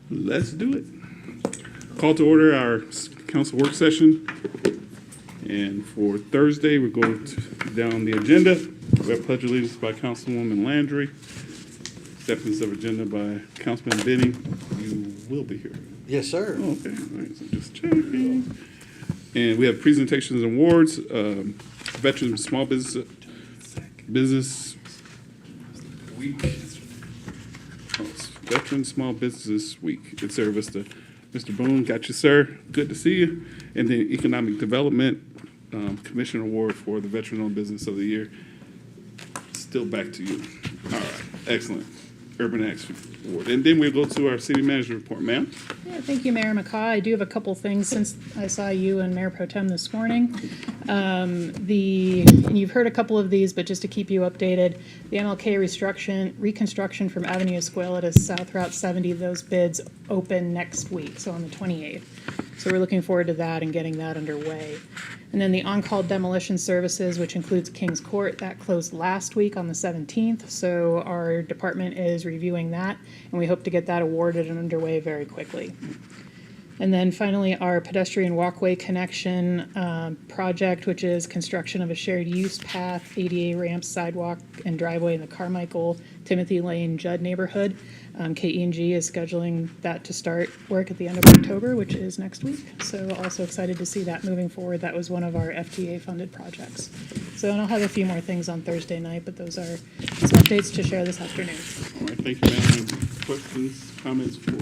Let's do it. Call to order our council work session. And for Thursday, we're going down the agenda. We have pledge of allegiance by Councilwoman Landry. Acceptance of agenda by Councilman Benning. You will be here. Yes, sir. Oh, okay, all right, so just checking. And we have presentations and awards, Veterans and Small Business Week. Oh, it's Veterans Small Business Week. It's Sir Mr. Boone, got you, sir. Good to see you. And then Economic Development Commission Award for the Veteran-Owned Business of the Year. Still back to you. All right, excellent. Urban Action Award. And then we'll go to our city manager report, ma'am. Yeah, thank you, Mayor McCaw. I do have a couple things since I saw you and Mayor Pro Tem this morning. You've heard a couple of these, but just to keep you updated, the MLK reconstruction from Avenue Escuela to South Route 70, those bids open next week, so on the 28th. So we're looking forward to that and getting that underway. And then the on-call demolition services, which includes Kings Court, that closed last week on the 17th. So our department is reviewing that, and we hope to get that awarded and underway very quickly. And then finally, our pedestrian walkway connection project, which is construction of a shared use path, ADA ramp, sidewalk, and driveway in the Carmichael, Timothy Lane, Judd neighborhood. KE&G is scheduling that to start work at the end of October, which is next week. So also excited to see that moving forward. That was one of our FTA-funded projects. So and I'll have a few more things on Thursday night, but those are some updates to share this afternoon. All right, thank you, ma'am. Any questions, comments for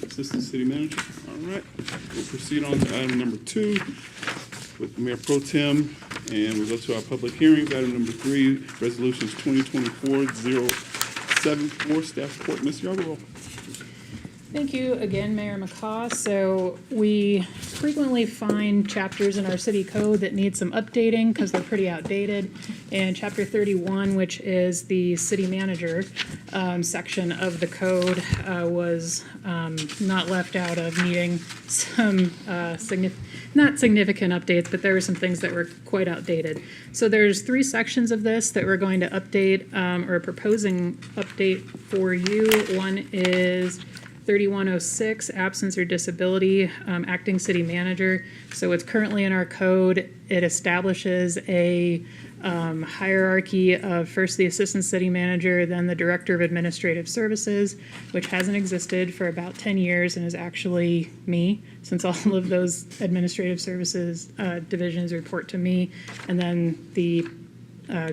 Assistant City Manager? All right, we'll proceed on to item number 2 with Mayor Pro Tem, and we'll go to our public hearings. Item number 3, resolutions 2024-074, staff report. Ms. Yarborough. Thank you again, Mayor McCaw. So we frequently find chapters in our city code that need some updating because they're pretty outdated. And chapter 31, which is the city manager section of the code, was not left out of needing some not significant updates, but there were some things that were quite outdated. So there's 3 sections of this that we're going to update or proposing update for you. One is 3106, absence or disability, acting city manager. So it's currently in our code. It establishes a hierarchy of first the assistant city manager, then the director of administrative services, which hasn't existed for about 10 years and is actually me, since all of those administrative services divisions report to me, and then the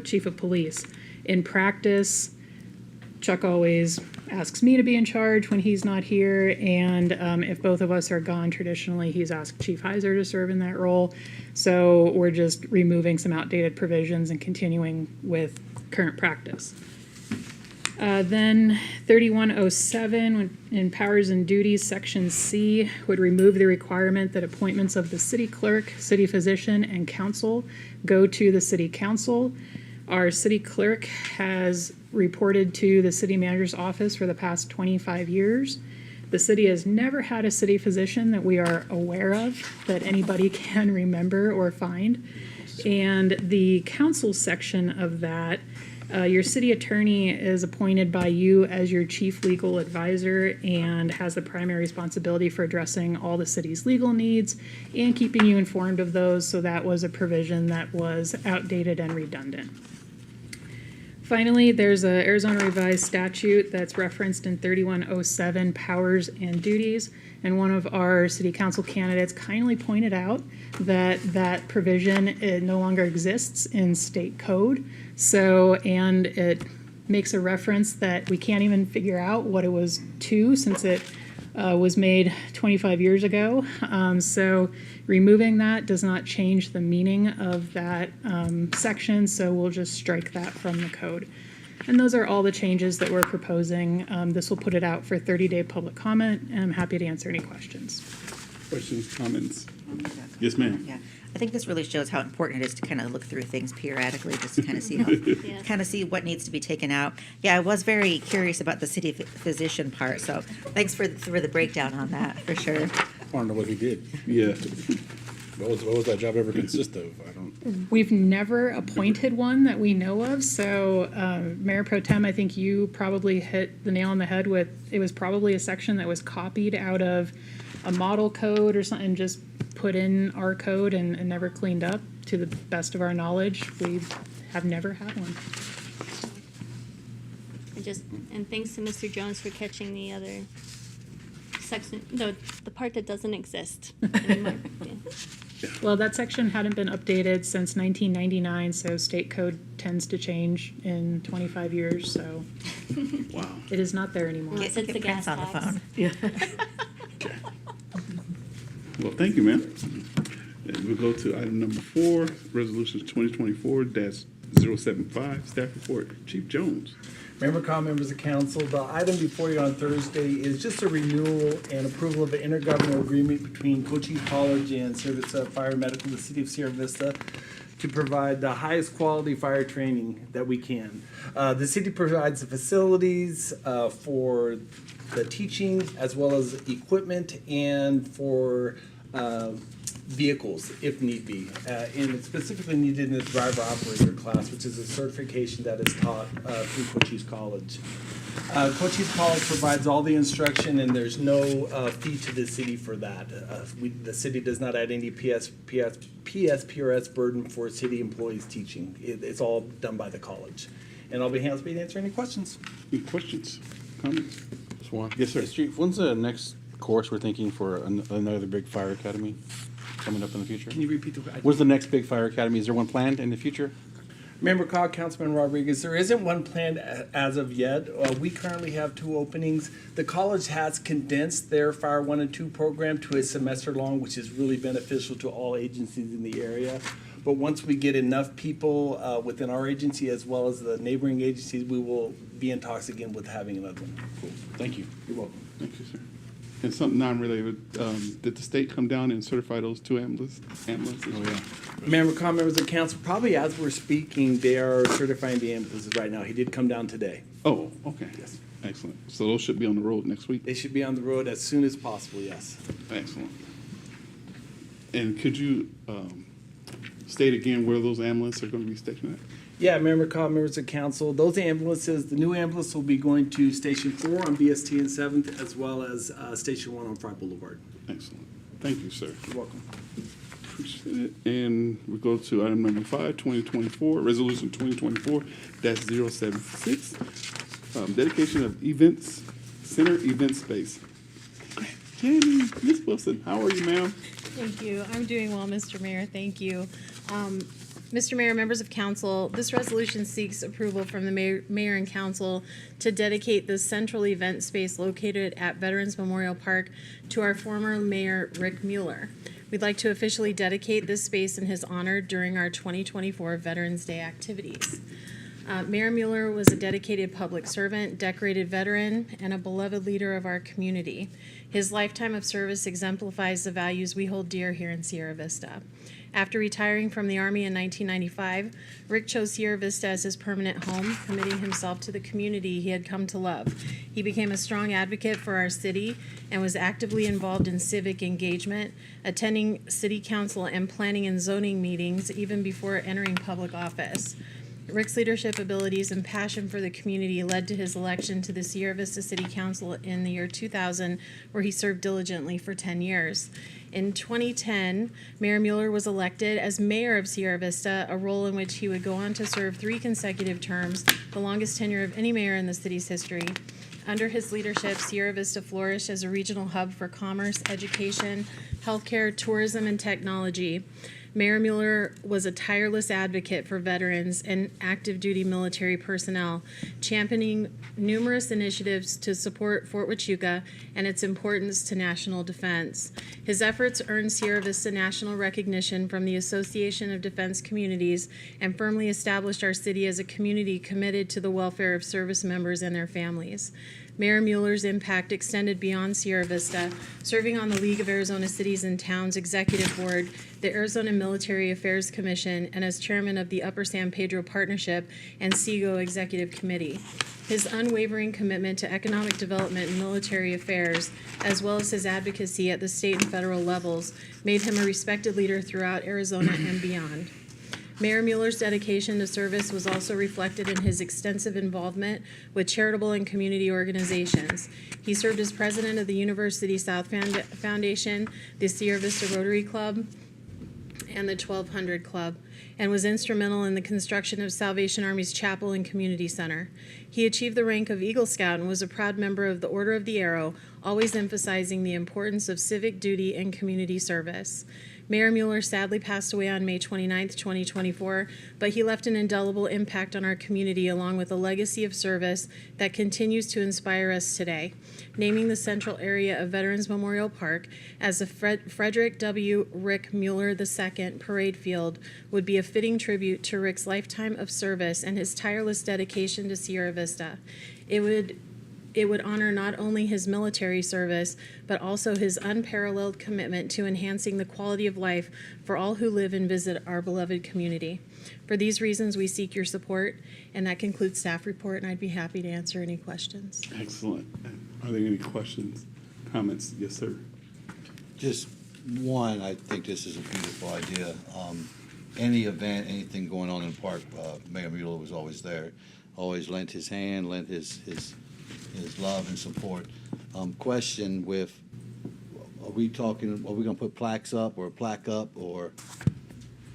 chief of police. In practice, Chuck always asks me to be in charge when he's not here, and if both of us are gone, traditionally he's asked Chief Heiser to serve in that role. So we're just removing some outdated provisions and continuing with current practice. Then 3107 in powers and duties, section C, would remove the requirement that appointments of the city clerk, city physician, and council go to the city council. Our city clerk has reported to the city manager's office for the past 25 years. The city has never had a city physician that we are aware of that anybody can remember or find. And the council section of that, your city attorney is appointed by you as your chief legal advisor and has the primary responsibility for addressing all the city's legal needs and keeping you informed of those. So that was a provision that was outdated and redundant. Finally, there's an Arizona revised statute that's referenced in 3107, powers and duties, and one of our city council candidates kindly pointed out that that provision no longer exists in state code. So, and it makes a reference that we can't even figure out what it was to, since it was made 25 years ago. So removing that does not change the meaning of that section, so we'll just strike that from the code. And those are all the changes that we're proposing. This will put it out for 30-day public comment, and I'm happy to answer any questions. Questions, comments? Yes, ma'am. Yeah, I think this really shows how important it is to kind of look through things periodically, just to kind of see how, kind of see what needs to be taken out. Yeah, I was very curious about the city physician part, so thanks for the breakdown on that, for sure. I don't know what he did. Yeah. What was that job ever consist of? I don't. We've never appointed one that we know of, so Mayor Pro Tem, I think you probably hit the nail on the head with, it was probably a section that was copied out of a model code or something, just put in our code and never cleaned up. To the best of our knowledge, we have never had one. And thanks to Mr. Jones for catching the other section, the part that doesn't exist anymore. Yeah. Well, that section hadn't been updated since 1999, so state code tends to change in 25 years, so Wow. it is not there anymore. Well, since the gas on the tax. phone. Well, thank you, ma'am. And we'll go to item number 4, resolution 2024-075, staff report. Chief Jones. Member Cobb, members of council, the item before you on Thursday is just a renewal and approval of an intergovernmental agreement between Cochise College and Service Fire Medical, the city of Sierra Vista, to provide the highest quality fire training that we can. The city provides the facilities for the teaching as well as equipment and for vehicles if need be. And it's specifically needed in the driver operator class, which is a certification that is taught through Cochise College. Cochise College provides all the instruction and there's no fee to the city for that. The city does not add any PSPRS burden for city employees teaching. It's all done by the college. And I'll be happy to answer any questions. Any questions, comments? Just one. Yes, sir. Hey, Chief, when's the next course we're thinking for another big fire academy coming up in the future? Can you repeat the question? When's the next big fire academy? Is there one planned in the future? Member Cog, Councilman Rodriguez, there isn't one planned as of yet. We currently have 2 openings. The college has condensed their Fire 1 and 2 program to a semester long, which is really beneficial to all agencies in the area. But once we get enough people within our agency as well as the neighboring agencies, we will be in talks again with having another one. Cool. Thank you. You're welcome. Thank you, sir. And something non-related, did the state come down and certify those 2 ambulances? Oh, yeah. Member Cog, members of council, probably as we're speaking, they are certifying the ambulances right now. He did come down today. Oh, okay. Yes. Excellent. So those should be on the road next week? They should be on the road as soon as possible, yes. Excellent. And could you state again where those ambulances are going to be stationed at? Yeah, Member Cobb, members of council, those ambulances, the new ambulance will be going to Station 4 on BST and 7th, as well as Station 1 on Fry Boulevard. Excellent. Thank you, sir. You're welcome. Appreciate it. And we go to item number 5, 2024, resolution 2024-076, dedication of events, center event space. Jamie, Ms. Wilson, how are you, ma'am? Thank you. I'm doing well, Mr. Mayor. Thank you. Mr. Mayor, members of council, this resolution seeks approval from the mayor and council to dedicate the central event space located at Veterans Memorial Park to our former mayor, Rick Mueller. We'd like to officially dedicate this space in his honor during our 2024 Veterans Day activities. Mayor Mueller was a dedicated public servant, decorated veteran, and a beloved leader of our community. His lifetime of service exemplifies the values we hold dear here in Sierra Vista. After retiring from the Army in 1995, Rick chose Sierra Vista as his permanent home, committing himself to the community he had come to love. He became a strong advocate for our city and was actively involved in civic engagement, attending city council and planning and zoning meetings even before entering public office. Rick's leadership abilities and passion for the community led to his election to the Sierra Vista City Council in the year 2000, where he served diligently for 10 years. In 2010, Mayor Mueller was elected as mayor of Sierra Vista, a role in which he would go on to serve 3 consecutive terms, the longest tenure of any mayor in the city's history. Under his leadership, Sierra Vista flourished as a regional hub for commerce, education, healthcare, tourism, and technology. Mayor Mueller was a tireless advocate for veterans and active duty military personnel, championing numerous initiatives to support Fort Huachuca and its importance to national defense. His efforts earned Sierra Vista national recognition from the Association of Defense Communities and firmly established our city as a community committed to the welfare of service members and their families. Mayor Mueller's impact extended beyond Sierra Vista, serving on the League of Arizona Cities and Towns Executive Board, the Arizona Military Affairs Commission, and as chairman of the Upper San Pedro Partnership and SEGO Executive Committee. His unwavering commitment to economic development and military affairs, as well as his advocacy at the state and federal levels, made him a respected leader throughout Arizona and beyond. Mayor Mueller's dedication to service was also reflected in his extensive involvement with charitable and community organizations. He served as president of the University South Foundation, the Sierra Vista Rotary Club, and the 1200 Club, and was instrumental in the construction of Salvation Army's chapel and community center. He achieved the rank of Eagle Scout and was a proud member of the Order of the Arrow, always emphasizing the importance of civic duty and community service. Mayor Mueller sadly passed away on May 29th, 2024, but he left an indelible impact on our community along with a legacy of service that continues to inspire us today. Naming the central area of Veterans Memorial Park as the Frederick W. Rick Mueller II Parade Field would be a fitting tribute to Rick's lifetime of service and his tireless dedication to Sierra Vista. It would honor not only his military service, but also his unparalleled commitment to enhancing the quality of life for all who live and visit our beloved community. For these reasons, we seek your support, and that concludes staff report, and I'd be happy to answer any questions. Excellent. Are there any questions, comments? Yes, sir. Just one, I think this is a beautiful idea. Any event, anything going on in the park, Mayor Mueller was always there, always lent his hand, lent his love and support. Question with, are we gonna put plaques up or a plaque up or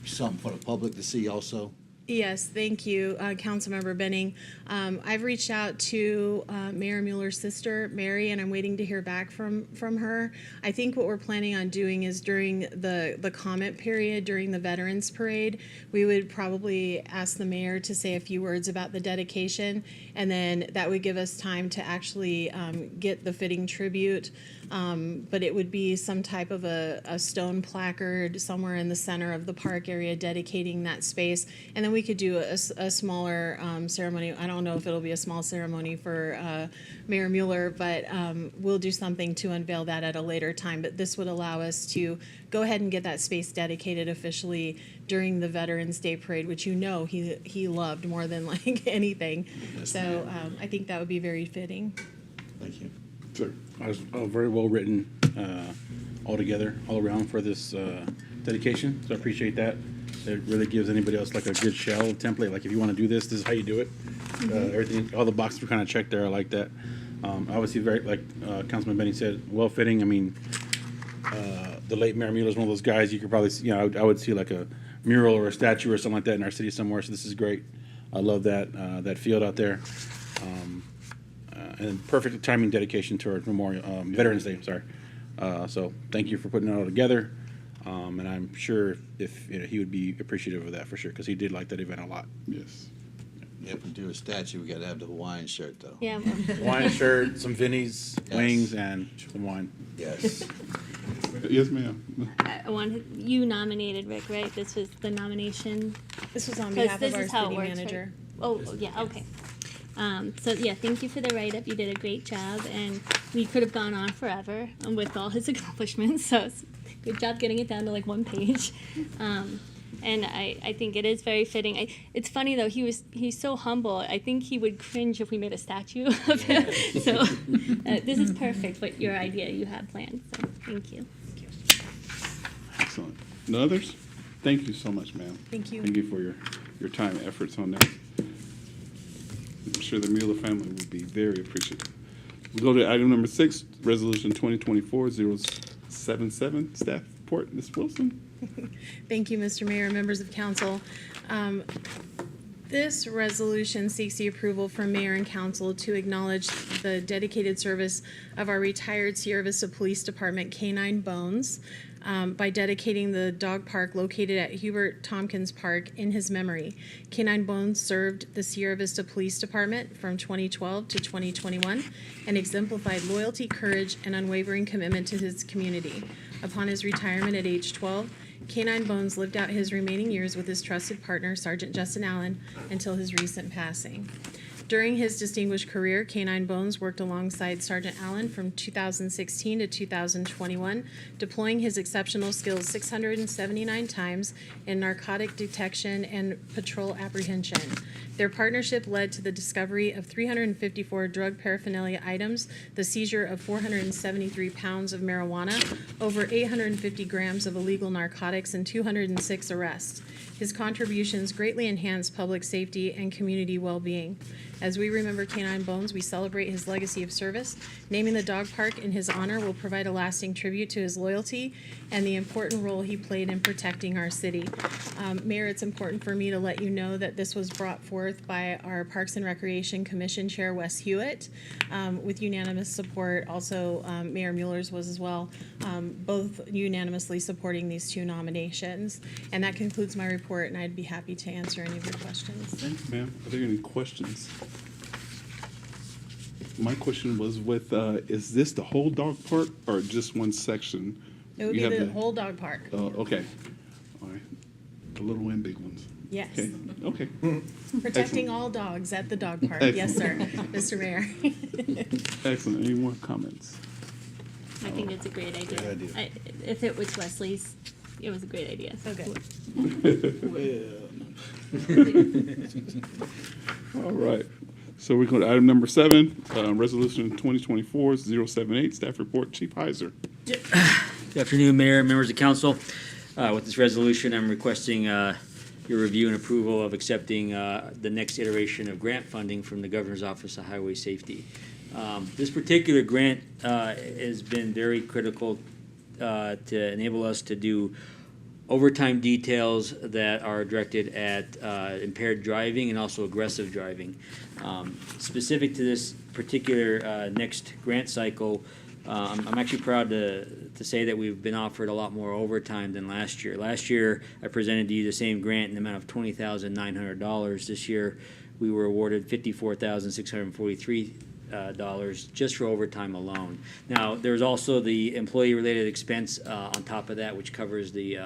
something for the public to see also? Yes, thank you, Councilmember Benning. I've reached out to Mayor Mueller's sister, Mary, and I'm waiting to hear back from her. I think what we're planning on doing is during the comment period, during the Veterans Parade, we would probably ask the mayor to say a few words about the dedication, and then that would give us time to actually get the fitting tribute. But it would be some type of a stone placard somewhere in the center of the park area dedicating that space. And then we could do a smaller ceremony. I don't know if it'll be a small ceremony for Mayor Mueller, but we'll do something to unveil that at a later time. But this would allow us to go ahead and get that space dedicated officially during the Veterans Day Parade, which he loved more than like anything. Yes, So I think that would be very fitting. Thank you. Sir. I was very well written all together, all around for this dedication, so I appreciate that. It really gives anybody else like a good shell template, like if you want to do this, this is how you do it. Everything, all the boxes were kind of checked there, I like that. Obviously, very, like Councilman Benny said, well-fitting. I mean, the late Mayor Mueller is one of those guys you could probably see, I would see like a mural or a statue or something like that in our city somewhere, so this is great. I love that field out there. And perfect timing dedication to our Memorial Veterans Day. Sorry, so thank you for putting it all together. And I'm sure if he would be appreciative of that for sure because he did like that event a lot. Yes. If we do a statue, we gotta have the Hawaiian shirt though. Yeah, well, Hawaiian shirt, some Vinnies, Yes. wings, and some wine. Yes. Yes, ma'am. I wanted, you nominated Rick, right? This was the nomination? This was on 'Cause behalf this of our is how it city works, right? manager. Oh, yeah, okay. So yeah, thank you for the write-up. You did a great job, and we could have gone on forever with all his accomplishments. So it's good job getting it down to like one page. And I think it is very fitting. It's funny though, he's so humble. I think he would cringe if we made a statue of him. So this is perfect. But your idea you had planned. So thank you. Excellent. No others? Thank you so much, ma'am. Thank you. Thank you for your time and efforts on this. I'm sure the Mueller family will be very appreciative. We'll go to item number 6, Resolution 2024-077, Staff Report. Ms. Wilson? Thank you, Mr. Mayor, members of council. This resolution seeks the approval from mayor and council to acknowledge the dedicated service of our retired Sierra Vista Police Department Canine Bones by dedicating the dog park located at Hubert Tompkins Park in his memory. Canine Bones served the Sierra Vista Police Department from 2012 to 2021 and exemplified loyalty, courage, and unwavering commitment to his community. Upon his retirement at age 12, Canine Bones lived out his remaining years with his trusted partner, Sergeant Justin Allen, until his recent passing. During his distinguished career, K-9 Bones worked alongside Sergeant Allen from 2016 to 2021, deploying his exceptional skills 679 times in narcotic detection and patrol apprehension. Their partnership led to the discovery of 354 drug paraphernalia items, the seizure of 473 pounds of marijuana, over 850 grams of illegal narcotics, and 206 arrests. His contributions greatly enhanced public safety and community well-being. As we remember K-9 Bones, we celebrate his legacy of service. Naming the dog park in his honor will provide a lasting tribute to his loyalty and the important role he played in protecting our city. Mayor, it's important for me to let you know that this was brought forth by our Parks and Recreation Commission Chair, Wes Hewitt, with unanimous support. Also, Mayor Mueller's was as well, both unanimously supporting these two nominations. And that concludes my report, and I'd be happy to answer any of your questions. Thanks, ma'am. Are there any questions? My question was with, is this the whole dog park or just one section? It would You be have the whole dog park. Oh, okay. All right. The little and big ones. Yes. Okay. Protecting all dogs at the dog park. Yes, sir, Mr. Mayor. Excellent. Any more comments? I think it's a great idea. Great idea. If it was Wesley's, it was a great idea. Okay. All right. So we're going to item number 7, resolution 2024-078, staff report, Chief Heiser. Good afternoon, Mayor, members of council. With this resolution, I'm requesting your review and approval of accepting the next iteration of grant funding from the Governor's Office of Highway Safety. This particular grant has been very critical to enable us to do overtime details that are directed at impaired driving and also aggressive driving. Specific to this particular next grant cycle, I'm actually proud to say that we've been offered a lot more overtime than last year. Last year, I presented to you the same grant in the amount of $20,900. This year, we were awarded $54,643 just for overtime alone. Now, there's also the employee-related expense on top of that, which covers the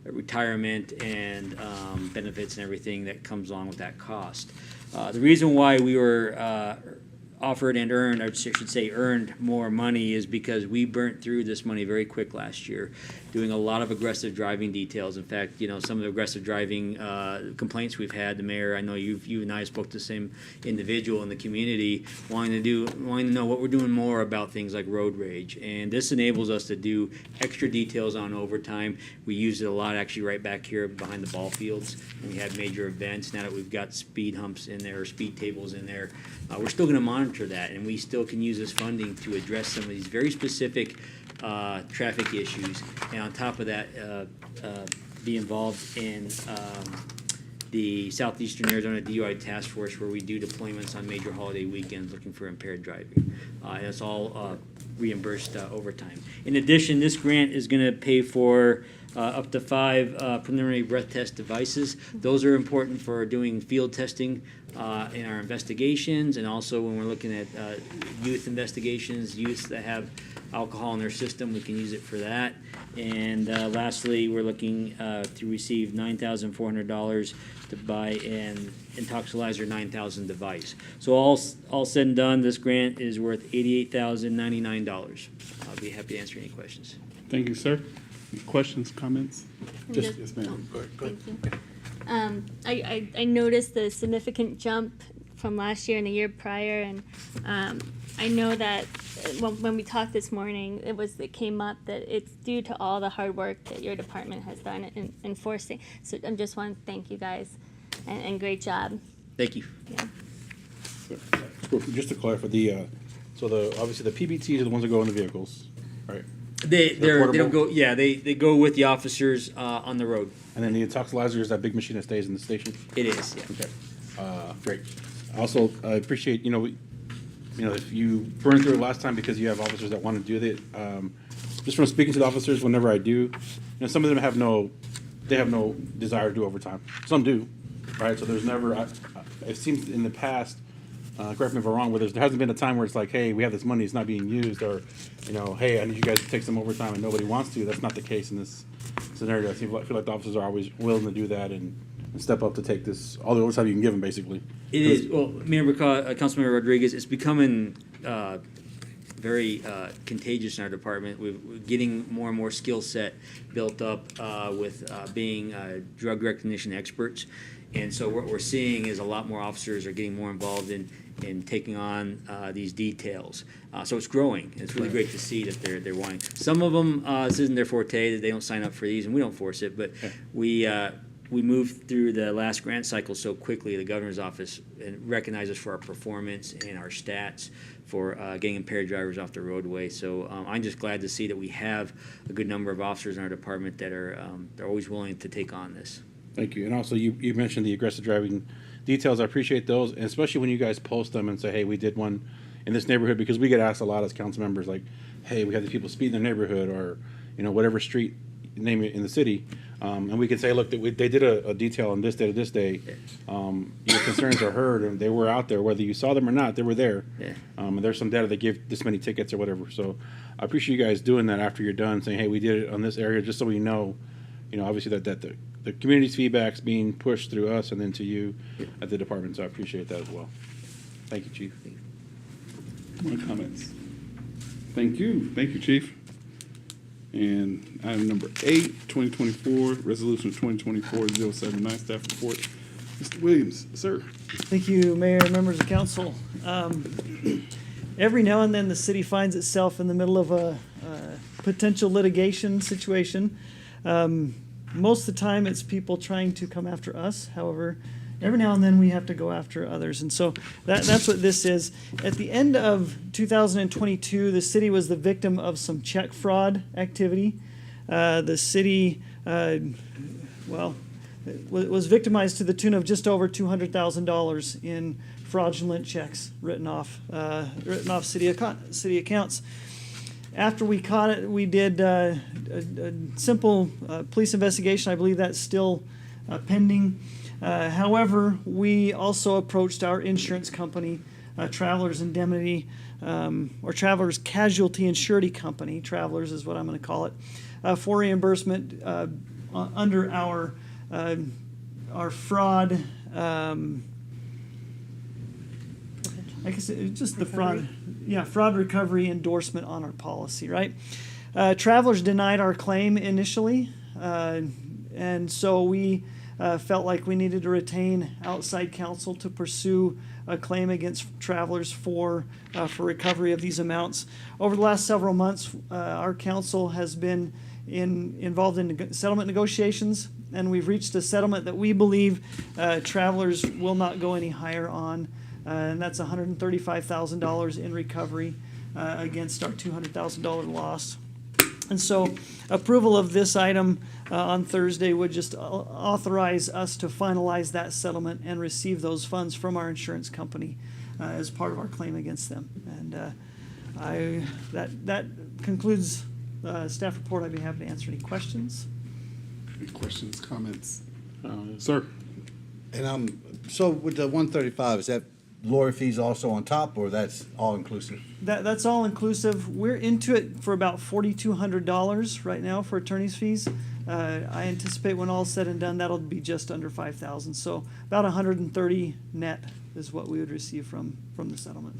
retirement and benefits and everything that comes along with that cost. The reason why we were offered and earned, or I should say earned more money, is because we burnt through this money very quick last year, doing a lot of aggressive driving details. In fact, you know, some of the aggressive driving complaints we've had, the mayor, I know you and I spoke to the same individual in the community, wanting to know what we're doing more about things like road rage. And this enables us to do extra details on overtime. We used it a lot actually right back here behind the ball fields when we had major events. Now that we've got speed humps in there, or speed tables in there, we're still going to monitor that, and we still can use this funding to address some of these very specific traffic issues, and on top of that, be involved in the Southeastern Arizona DUI Task Force, where we do deployments on major holiday weekends looking for impaired driving. And it's all reimbursed overtime. In addition, this grant is going to pay for up to 5 preliminary breath test devices. Those are important for doing field testing in our investigations, and also when we're looking at youth investigations, youths that have alcohol in their system, we can use it for that. And lastly, we're looking to receive $9,400 to buy an Intoxilizer 9000 device. So all said and done, this grant is worth $88,099. I'll be happy to answer any questions. Thank you, sir. Any questions, comments? Just- Yes, ma'am. Go ahead. Thank you. I noticed the significant jump from last year and the year prior, and I know that when we talked this morning, it came up that it's due to all the hard work that your department has done in enforcing. So I just want to thank you guys, and great job. Thank you. Yeah. Just to clarify, obviously the PBTs are the ones that go in the vehicles, right? They portable? don't go. Yeah, they go with the officers on the road. And then the Intoxilizer is that big machine that stays in the station? It is. Yeah. Okay, great. Also, I appreciate, if you burned through it last time because you have officers that want to do it. Just from speaking to the officers, whenever I do, some of them have no desire to do overtime. Some do, right? So there's never, it seems in the past, correct me if I'm wrong, there hasn't been a time where it's like, hey, we have this money, it's not being used, or, hey, I need you guys to take some overtime and nobody wants to. That's not the case in this scenario. I feel like the officers are always willing to do that, and and step up to take this, all the overtime you can give them, basically. It is, well, Mayor Councilmember Rodriguez, it's becoming very contagious in our department. We're getting more and more skill set built up with being drug recognition experts. And so what we're seeing is a lot more officers are getting more involved in taking on these details. So it's growing. It's really great to see that they're wanting. Some of them, this isn't their forte, that they don't sign up for these, and we don't force it, but we moved through the last grant cycle so quickly, the governor's office recognized us for our performance and our stats for getting impaired drivers off the roadway. So I'm just glad to see that we have a good number of officers in our department that are they're always willing to take on this. Thank you. And also, you mentioned the aggressive driving details. I appreciate those, and especially when you guys post them and say, hey, we did one in this neighborhood, because we get asked a lot as council members, like, hey, we had these people speed in their neighborhood, or, you know, whatever street, name it, in the city. And we can say, look, they did a detail on this day to this day. Your concerns are heard, and they were out there. Whether you saw them or not, they were there. Yeah. And there's some data that gave this many tickets or whatever. So I appreciate you guys doing that after you're done, saying, hey, we did it on this area, just so we know, you know, obviously that the community's feedback's being pushed through us and then to you at the department. So I appreciate that as well. Thank you, Chief. More comments? Thank you, Chief. And item number 8, 2024, resolution 2024-079, staff report. Mr. Williams, sir. Thank you, Mayor, and members of council. Every now and then, the city finds itself in the middle of a potential litigation situation. Most of the time, it's people trying to come after us. However, every now and then, we have to go after others. And so that's what this is. At the end of 2022, the city was the victim of some check fraud activity. The city, was victimized to the tune of just over $200,000 in fraudulent checks written off city accounts. After we caught it, we did a simple police investigation. I believe that's still pending. However, we also approached our insurance company, Travelers Indemnity, or Travelers Casualty and Surety Company, Travelers is what I'm going to call it, for reimbursement under our fraud. I guess it's just the fraud. Yeah, fraud recovery endorsement on our policy, right? Travelers denied our claim initially, and so we felt like we needed to retain outside counsel to pursue a claim against Travelers for recovery of these amounts. Over the last several months, our counsel has been involved in settlement negotiations, and we've reached a settlement that we believe Travelers will not go any higher on. And that's $135,000 in recovery against our $200,000 loss. And so approval of this item on Thursday would just authorize us to finalize that settlement and receive those funds from our insurance company as part of our claim against them. And that concludes staff report. I'd be happy to answer any questions. Any questions, comments? Sir? And so with the 135, is that lawyer fees also on top, or that's all inclusive? That's all inclusive. We're into it for about $4,200 right now for attorney's fees. I anticipate when all's said and done, that'll be just under $5,000. So about $130 net is what we would receive from the settlement.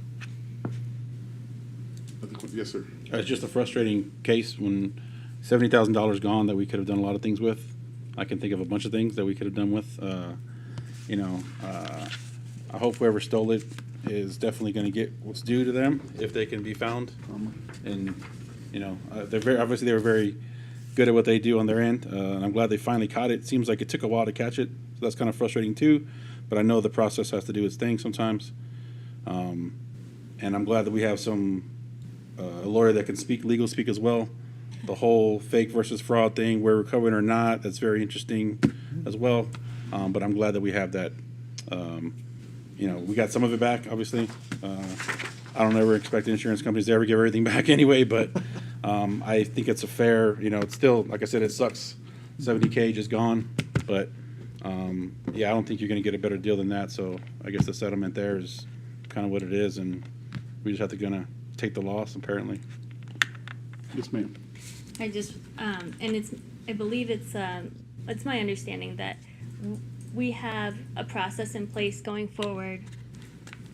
Yes, sir. It's just a frustrating case when $70,000 gone that we could have done a lot of things with. I can think of a bunch of things that we could have done with. I hope whoever stole it is definitely going to get what's due to them if they can be found. And they were very good at what they do on their end. And I'm glad they finally caught it. It seems like it took a while to catch it, so that's kind of frustrating too. But I know the process has to do its thing sometimes. And I'm glad that we have a lawyer that can legal speak as well. The whole fake versus fraud thing, we're recovering or not, that's very interesting as well. But I'm glad that we have that. We got some of it back, obviously. I don't ever expect insurance companies to ever give everything back anyway, but I think it's a fair, it's still, like I said, it sucks. 70K just gone, but I don't think you're going to get a better deal than that. So I guess the settlement there is kind of what it is, and we just have to gonna take the loss, apparently. Yes, ma'am. I just, I believe it's my understanding that we have a process in place going forward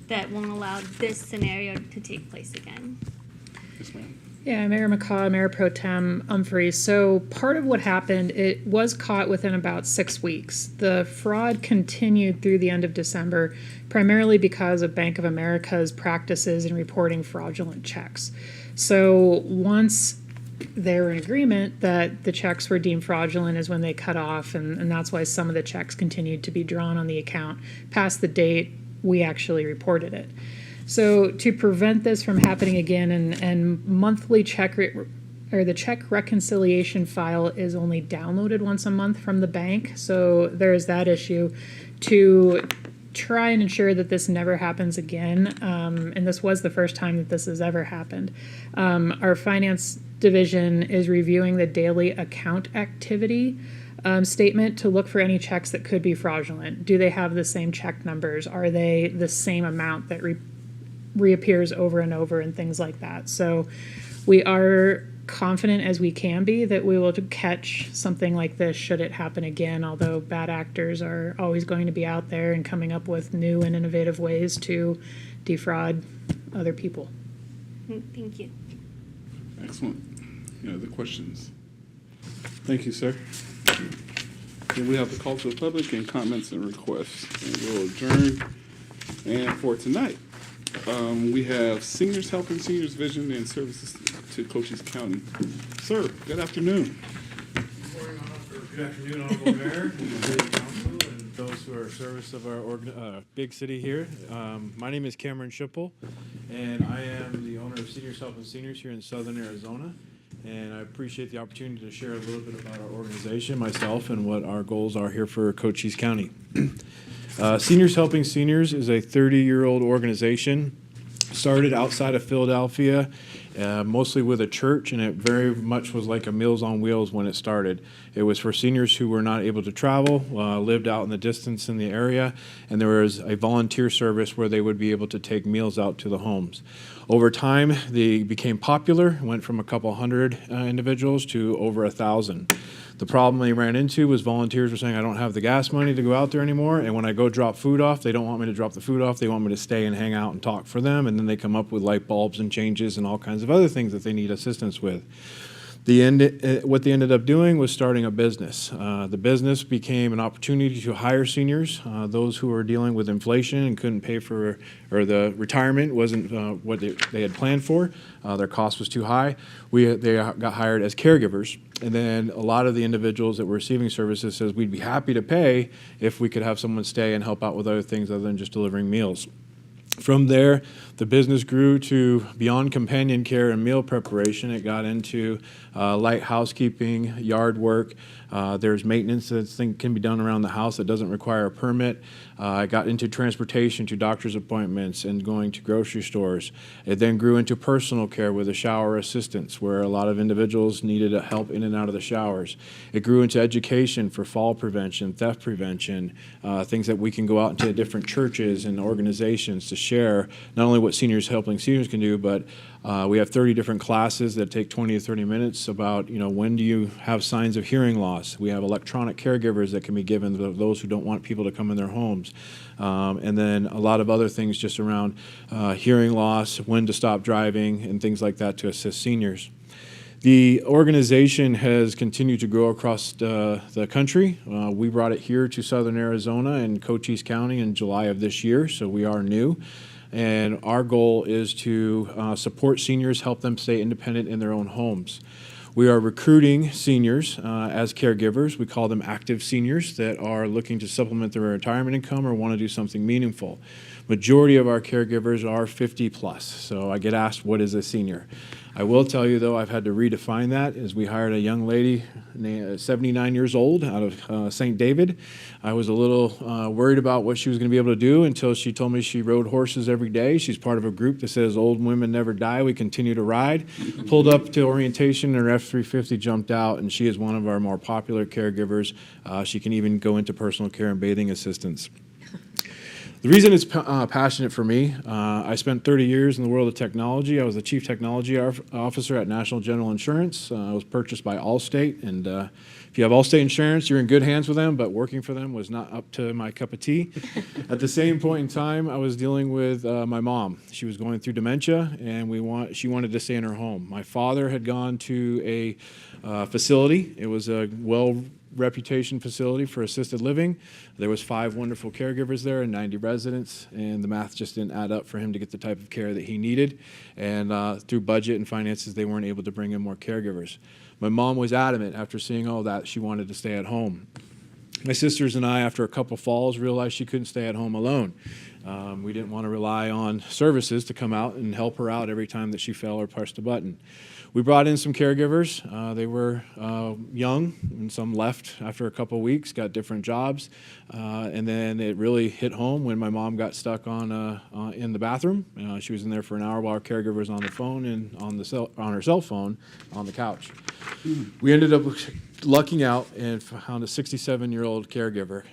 that won't allow this scenario to take place again. Yes, ma'am. Yeah, Mayor McCaw, Mayor Pro Tem Umphreys. So part of what happened, it was caught within about 6 weeks. The fraud continued through the end of December, primarily because of Bank of America's practices in reporting fraudulent checks. So once they were in agreement that the checks were deemed fraudulent is when they cut off, and that's why some of the checks continued to be drawn on the account past the date we actually reported it. So to prevent this from happening again, and monthly the check reconciliation file is only downloaded once a month from the bank. So there's that issue. To try and ensure that this never happens again, and this was the first time that this has ever happened, our finance division is reviewing the daily account activity statement to look for any checks that could be fraudulent. Do they have the same check numbers? Are they the same amount that reappears over and over, and things like that? So we are confident as we can be that we will catch something like this should it happen again, although bad actors are always going to be out there and coming up with new and innovative ways to defraud other people. Thank you. Excellent. Any other questions? Thank you, sir. Then we have the call to the public and comments and requests, and we'll adjourn. And for tonight, we have Seniors Helping Seniors Vision and Services to Cochise County. Sir, good afternoon. Good afternoon, Honorable Mayor, and City Council, and those who are service of our big city here. My name is Cameron Schipple, and I am the owner of Seniors Helping Seniors here in Southern Arizona. And I appreciate the opportunity to share a little bit about our organization, myself, and what our goals are here for Cochise County. Seniors Helping Seniors is a 30-year-old organization, started outside of Philadelphia, mostly with a church, and it very much was like a Meals on Wheels when it started. It was for seniors who were not able to travel, lived out in the distance in the area, and there was a volunteer service where they would be able to take meals out to the homes. Over time, they became popular, went from a couple hundred individuals to over 1,000. The problem they ran into was volunteers were saying, I don't have the gas money to go out there anymore, and when I go drop food off, they don't want me to drop the food off, they want me to stay and hang out and talk for them, and then they come up with light bulbs and changes and all kinds of other things that they need assistance with. What they ended up doing was starting a business. The business became an opportunity to hire seniors, those who were dealing with inflation and couldn't pay for, or the retirement wasn't what they had planned for. Their cost was too high. They got hired as caregivers. And then a lot of the individuals that were receiving services says, we'd be happy to pay if we could have someone stay and help out with other things other than just delivering meals. From there, the business grew to beyond companion care and meal preparation. It got into light housekeeping, yard work. There's maintenance that can be done around the house that doesn't require a permit. It got into transportation to doctor's appointments and going to grocery stores. It then grew into personal care with a shower assistance, where a lot of individuals needed help in and out of the showers. It grew into education for fall prevention, theft prevention, things that we can go out into different churches and organizations to share not only what Seniors Helping Seniors can do, but we have 30 different classes that take 20 to 30 minutes about, when do you have signs of hearing loss. We have electronic caregivers that can be given to those who don't want people to come in their homes. And then a lot of other things just around hearing loss, when to stop driving, and things like that to assist seniors. The organization has continued to grow across the country. We brought it here to Southern Arizona and Cochise County in July of this year, so we are new. And our goal is to support seniors, help them stay independent in their own homes. We are recruiting seniors as caregivers. We call them active seniors that are looking to supplement their retirement income or want to do something meaningful. Majority of our caregivers are 50 plus, so I get asked, what is a senior? I will tell you, though, I've had to redefine that, as we hired a young lady, 79 years old, out of St. David. I was a little worried about what she was going to be able to do until she told me she rode horses every day. She's part of a group that says old women never die, we continue to ride. Pulled up to orientation, and her F-350 jumped out, and she is one of our more popular caregivers. She can even go into personal care and bathing assistance. The reason it's passionate for me, I spent 30 years in the world of technology. I was the chief technology officer at National General Insurance. I was purchased by Allstate, and if you have Allstate insurance, you're in good hands with them, but working for them was not up to my cup of tea. At the same point in time, I was dealing with my mom. She was going through dementia, and she wanted to stay in her home. My father had gone to a facility. It was a reputation facility for assisted living. There was 5 wonderful caregivers there and 90 residents, and the math just didn't add up for him to get the type of care that he needed. And through budget and finances, they weren't able to bring in more caregivers. My mom was adamant after seeing all that she wanted to stay at home. My sisters and I, after a couple falls, realized she couldn't stay at home alone. We didn't want to rely on services to come out and help her out every time that she fell or pushed a button. We brought in some caregivers. They were young, and some left after a couple weeks, got different jobs. And then it really hit home when my mom got stuck in the bathroom. She was in there for an hour while our caregiver was on the phone and on her cell phone on the couch. We ended up lucking out and found a 67-year-old caregiver.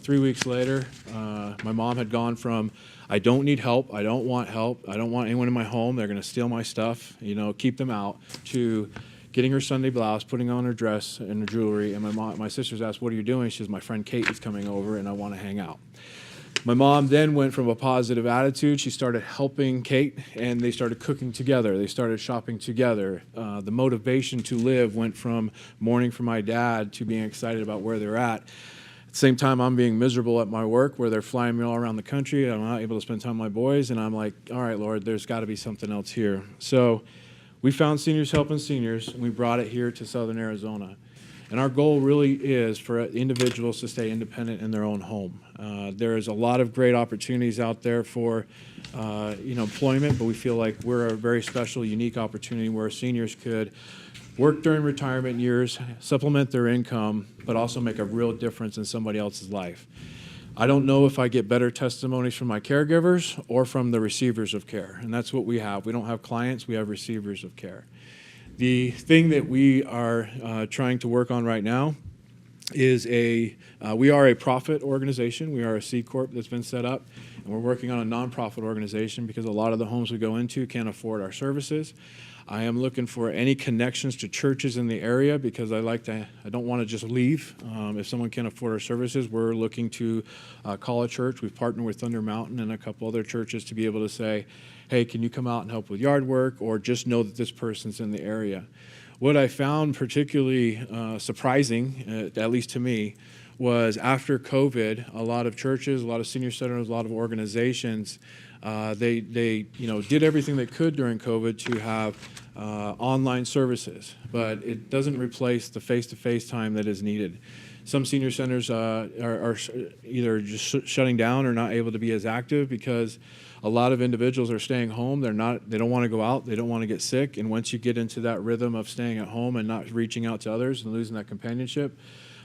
3 weeks later, my mom had gone from, I don't need help, I don't want help, I don't want anyone in my home, they're gonna steal my stuff, keep them out, to getting her Sunday blouse, putting on her dress and her jewelry, and my sisters asked, what are you doing? She says, my friend Kate is coming over and I wanna hang out. My mom then went from a positive attitude. She started helping Kate, and they started cooking together. They started shopping together. The motivation to live went from mourning for my dad to being excited about where they're at. At the same time, I'm being miserable at my work where they're flying me all around the country. I'm not able to spend time with my boys, and I'm like, all right, Lord, there's got to be something else here. So we found Seniors Helping Seniors, and we brought it here to Southern Arizona. And our goal really is for individuals to stay independent in their own home. There's a lot of great opportunities out there for employment, but we feel like we're a very special, unique opportunity where seniors could work during retirement years, supplement their income, but also make a real difference in somebody else's life. I don't know if I get better testimonies from my caregivers or from the receivers of care, and that's what we have. We don't have clients, we have receivers of care. The thing that we are trying to work on right now is we are a profit organization. We are a C Corp that's been set up, and we're working on a nonprofit organization because a lot of the homes we go into can't afford our services. I am looking for any connections to churches in the area because I don't want to just leave. If someone can't afford our services, we're looking to call a church. We've partnered with Thunder Mountain and a couple other churches to be able to say, hey, can you come out and help with yard work, or just know that this person's in the area. What I found particularly surprising, at least to me, was after COVID, a lot of churches, a lot of senior centers, a lot of organizations, they did everything they could during COVID to have online services, but it doesn't replace the face-to-face time that is needed. Some senior centers are either just shutting down or not able to be as active because a lot of individuals are staying home. They don't want to go out. They don't want to get sick. And once you get into that rhythm of staying at home and not reaching out to others and losing that companionship,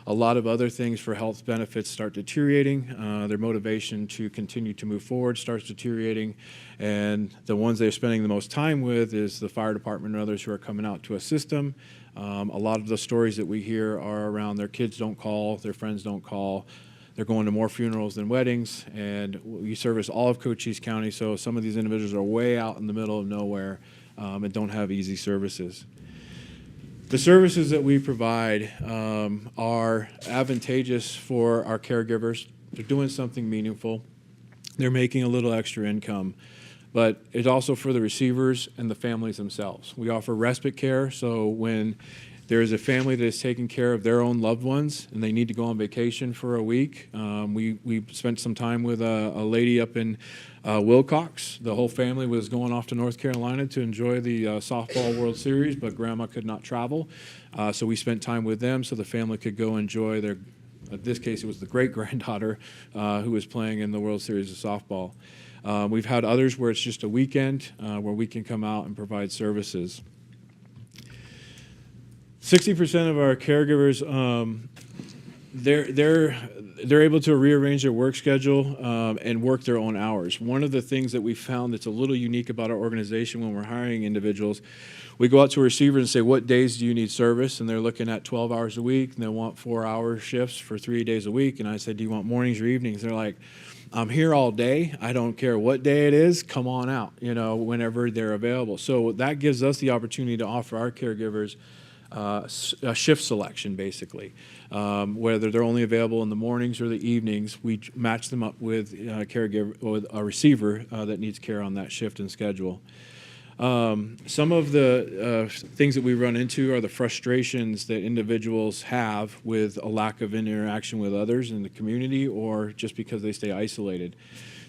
a lot of other things for health benefits start deteriorating. Their motivation to continue to move forward starts deteriorating. And the ones they're spending the most time with is the fire department and others who are coming out to assist them. A lot of the stories that we hear are around their kids don't call, their friends don't call. They're going to more funerals than weddings, and we service all of Cochise County, so some of these individuals are way out in the middle of nowhere and don't have easy services. The services that we provide are advantageous for our caregivers. They're doing something meaningful. They're making a little extra income, but it's also for the receivers and the families themselves. We offer respite care, so when there is a family that is taking care of their own loved ones and they need to go on vacation for a week. We spent some time with a lady up in Wilcox. The whole family was going off to North Carolina to enjoy the softball World Series, but grandma could not travel. So we spent time with them so the family could go enjoy their, in this case it was the great-granddaughter who was playing in the World Series of softball. We've had others where it's just a weekend where we can come out and provide services. 60% of our caregivers they're able to rearrange their work schedule and work their own hours. One of the things that we found that's a little unique about our organization when we're hiring individuals, we go out to a receiver and say, what days do you need service? And they're looking at 12 hours a week, and they want 4-hour shifts for 3 days a week. And I said, do you want mornings or evenings? They're like, I'm here all day. I don't care what day it is. Come on out, whenever they're available. So that gives us the opportunity to offer our caregivers a shift selection, basically. Whether they're only available in the mornings or the evenings, we match them up with a receiver that needs care on that shift and schedule. Some of the things that we run into are the frustrations that individuals have with a lack of interaction with others in the community, or just because they stay isolated.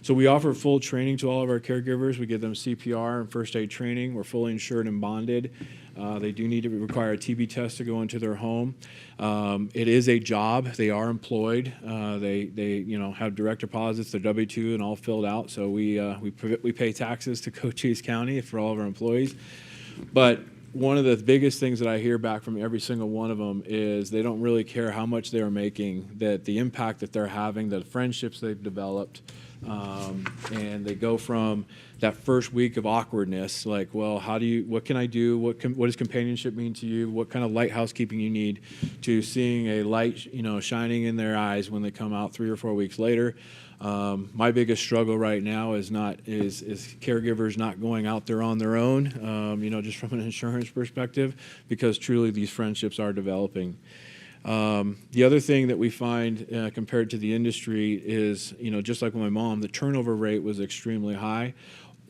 So we offer full training to all of our caregivers. We give them CPR and first aid training. We're fully insured and bonded. They do need to require a TB test to go into their home. It is a job. They are employed. They have direct deposits. They're W-2 and all filled out. So we pay taxes to Cochise County for all of our employees. But one of the biggest things that I hear back from every single one of them is they don't really care how much they're making, that the impact that they're having, the friendships they've developed, and they go from that first week of awkwardness, like, well, what can I do? What does companionship mean to you? What kind of light housekeeping you need, to seeing a light, shining in their eyes when they come out 3 or 4 weeks later. My biggest struggle right now is caregivers not going out there on their own, just from an insurance perspective, because truly these friendships are developing. The other thing that we find compared to the industry is, just like with my mom, the turnover rate was extremely high,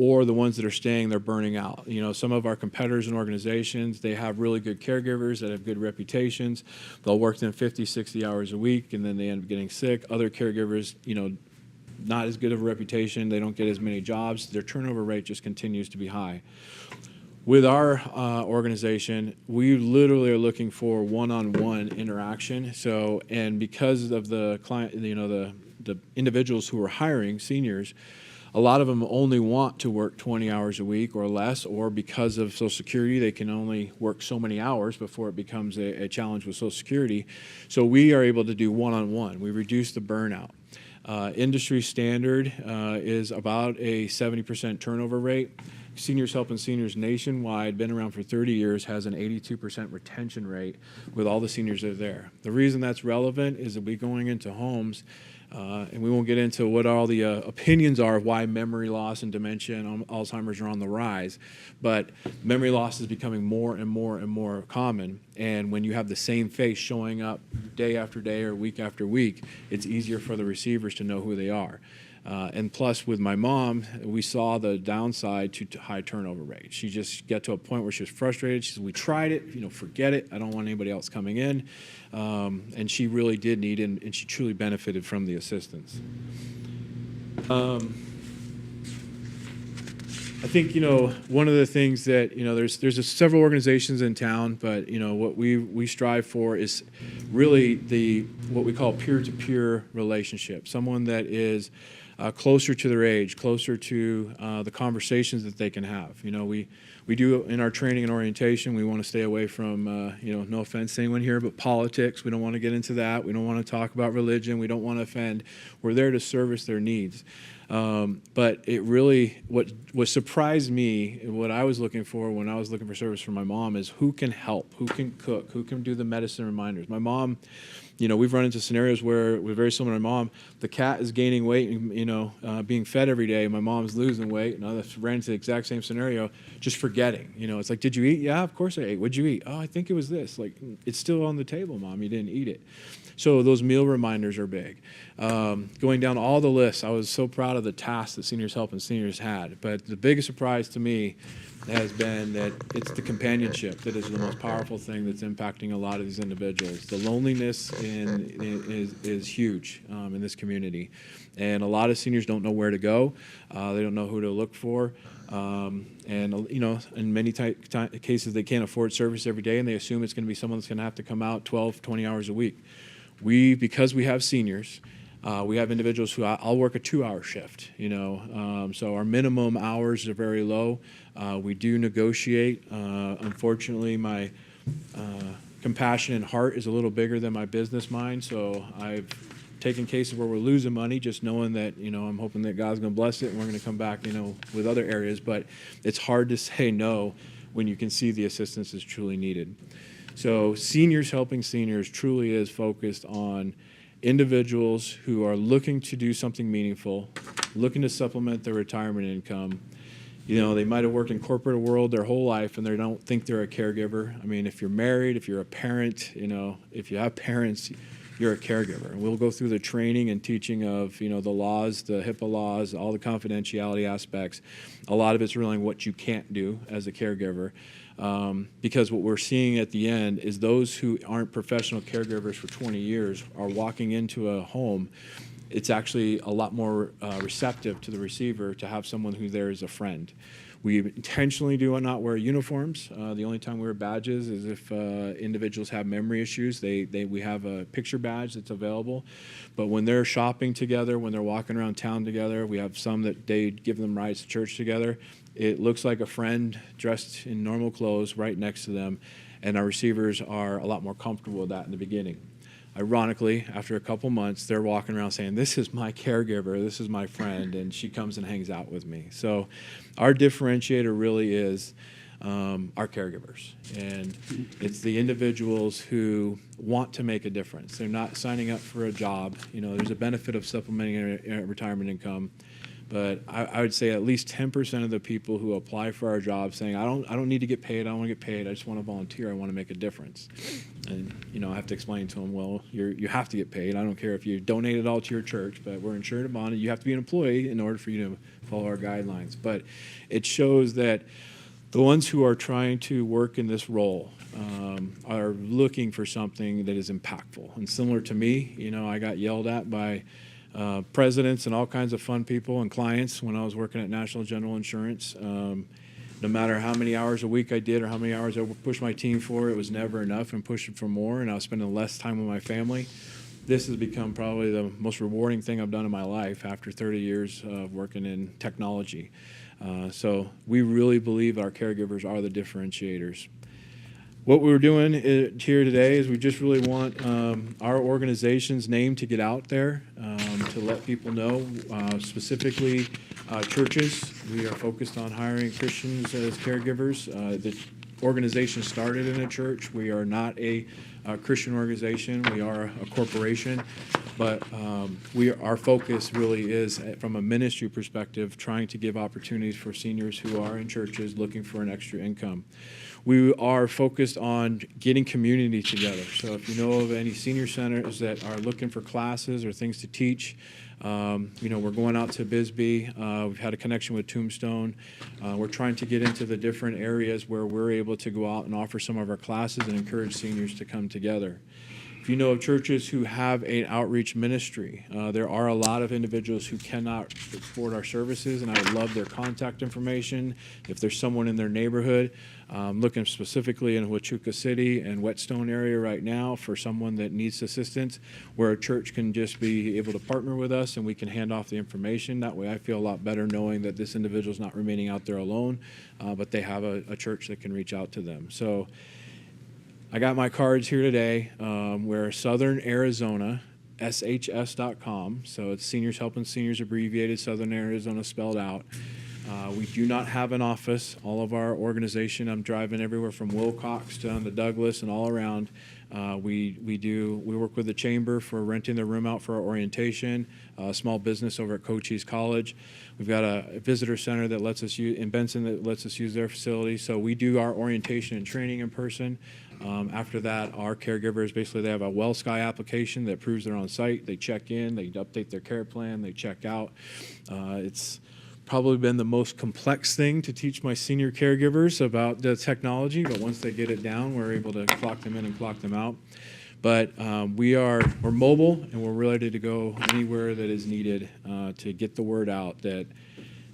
or the ones that are staying, they're burning out. Some of our competitors and organizations, they have really good caregivers that have good reputations. They'll work them 50, 60 hours a week, and then they end up getting sick. Other caregivers, not as good of a reputation. They don't get as many jobs. Their turnover rate just continues to be high. With our organization, we literally are looking for one-on-one interaction. So, and because of the client, the individuals who are hiring, seniors, a lot of them only want to work 20 hours a week or less, or because of Social Security, they can only work so many hours before it becomes a challenge with Social Security. So we are able to do one-on-one. We reduce the burnout. Industry standard is about a 70% turnover rate. Seniors Helping Seniors nationwide, been around for 30 years, has an 82% retention rate with all the seniors that are there. The reason that's relevant is that we're going into homes, and we won't get into what all the opinions are of why memory loss and dementia and Alzheimer's are on the rise, but memory loss is becoming more and more and more common. And when you have the same face showing up day after day or week after week, it's easier for the receivers to know who they are. And plus, with my mom, we saw the downside to high turnover rate. She just got to a point where she was frustrated. She said, we tried it, forget it. I don't want anybody else coming in. And she really did need it, and she truly benefited from the assistance. I think, one of the things that, there's several organizations in town, but, what we strive for is really what we call peer-to-peer relationship, someone that is closer to their age, closer to the conversations that they can have. We do in our training and orientation, we want to stay away from, no offense to anyone here, but politics. We don't want to get into that. We don't want to talk about religion. We don't want to offend. We're there to service their needs. But it really, what surprised me, what I was looking for when I was looking for service for my mom, is who can help, who can cook, who can do the medicine reminders. My mom, we've run into scenarios where we're very similar to my mom. The cat is gaining weight and, being fed every day. My mom's losing weight. And I ran into the exact same scenario, just forgetting. It's like, did you eat? Yeah, of course I ate. What'd you eat? Oh, I think it was this. Like, it's still on the table, Mom. You didn't eat it. So those meal reminders are big. Going down all the lists, I was so proud of the tasks that Seniors Helping Seniors had. But the biggest surprise to me has been that it's the companionship that is the most powerful thing that's impacting a lot of these individuals. The loneliness is huge in this community. And a lot of seniors don't know where to go. They don't know who to look for. And, in many cases, they can't afford service every day, and they assume it's going to be someone that's going to have to come out 12, 20 hours a week. Because we have seniors, we have individuals who I'll work a 2-hour shift, so our minimum hours are very low. We do negotiate. Unfortunately, my compassionate heart is a little bigger than my business mind, so I've taken cases where we're losing money, just knowing that, I'm hoping that God's going to bless it and we're going to come back, with other areas. But it's hard to say no when you can see the assistance is truly needed. So Seniors Helping Seniors truly is focused on individuals who are looking to do something meaningful, looking to supplement their retirement income. They might have worked in corporate world their whole life and they don't think they're a caregiver. I mean, if you're married, if you're a parent, if you have parents, you're a caregiver. And we'll go through the training and teaching of, the laws, the HIPAA laws, all the confidentiality aspects. A lot of it's really what you can't do as a caregiver. Because what we're seeing at the end is those who aren't professional caregivers for 20 years are walking into a home. It's actually a lot more receptive to the receiver to have someone who there is a friend. We intentionally do not wear uniforms. The only time we wear badges is if individuals have memory issues. We have a picture badge that's available. But when they're shopping together, when they're walking around town together, we have some that they give them rides to church together. It looks like a friend dressed in normal clothes right next to them, and our receivers are a lot more comfortable with that in the beginning. Ironically, after a couple months, they're walking around saying, this is my caregiver, this is my friend, and she comes and hangs out with me. So our differentiator really is our caregivers. And it's the individuals who want to make a difference. They're not signing up for a job. There's a benefit of supplementing a retirement income. But I would say at least 10% of the people who apply for our job saying, I don't need to get paid, I don't want to get paid, I just want to volunteer, I want to make a difference. And, I have to explain to them, well, you have to get paid. I don't care if you donate it all to your church, but we're insured and bonded. You have to be an employee in order for you to follow our guidelines. But it shows that the ones who are trying to work in this role are looking for something that is impactful. And similar to me, I got yelled at by presidents and all kinds of fun people and clients when I was working at National General Insurance. No matter how many hours a week I did or how many hours I pushed my team for, it was never enough and pushing for more, and I was spending less time with my family. This has become probably the most rewarding thing I've done in my life after 30 years of working in technology. So we really believe our caregivers are the differentiators. What we're doing here today is we just really want our organization's name to get out there, to let people know, specifically churches. We are focused on hiring Christians as caregivers. The organization started in a church. We are not a Christian organization. We are a corporation. But our focus really is, from a ministry perspective, trying to give opportunities for seniors who are in churches looking for an extra income. We are focused on getting community together. So if you know of any senior centers that are looking for classes or things to teach, we're going out to Bisbee. We've had a connection with Tombstone. We're trying to get into the different areas where we're able to go out and offer some of our classes and encourage seniors to come together. If you know of churches who have an outreach ministry, there are a lot of individuals who cannot afford our services, and I would love their contact information. If there's someone in their neighborhood, looking specifically in Huachuca City and Whetstone area right now for someone that needs assistance, where a church can just be able to partner with us and we can hand off the information. That way I feel a lot better knowing that this individual is not remaining out there alone, but they have a church that can reach out to them. So I got my cards here today. We're Southern Arizona, SHS.com. So it's Seniors Helping Seniors abbreviated, Southern Arizona spelled out. We do not have an office. All of our organization, I'm driving everywhere from Wilcox down to Douglas and all around. We work with the chamber for renting the room out for our orientation, a small business over at Cochise College. We've got a visitor center that lets us use, in Benson, that lets us use their facility. So we do our orientation and training in person. After that, our caregivers, basically they have a WellSky application that proves they're on site. They check in, they update their care plan, they check out. It's probably been the most complex thing to teach my senior caregivers about the technology, but once they get it down, we're able to clock them in and clock them out. But we're mobile and we're ready to go anywhere that is needed to get the word out that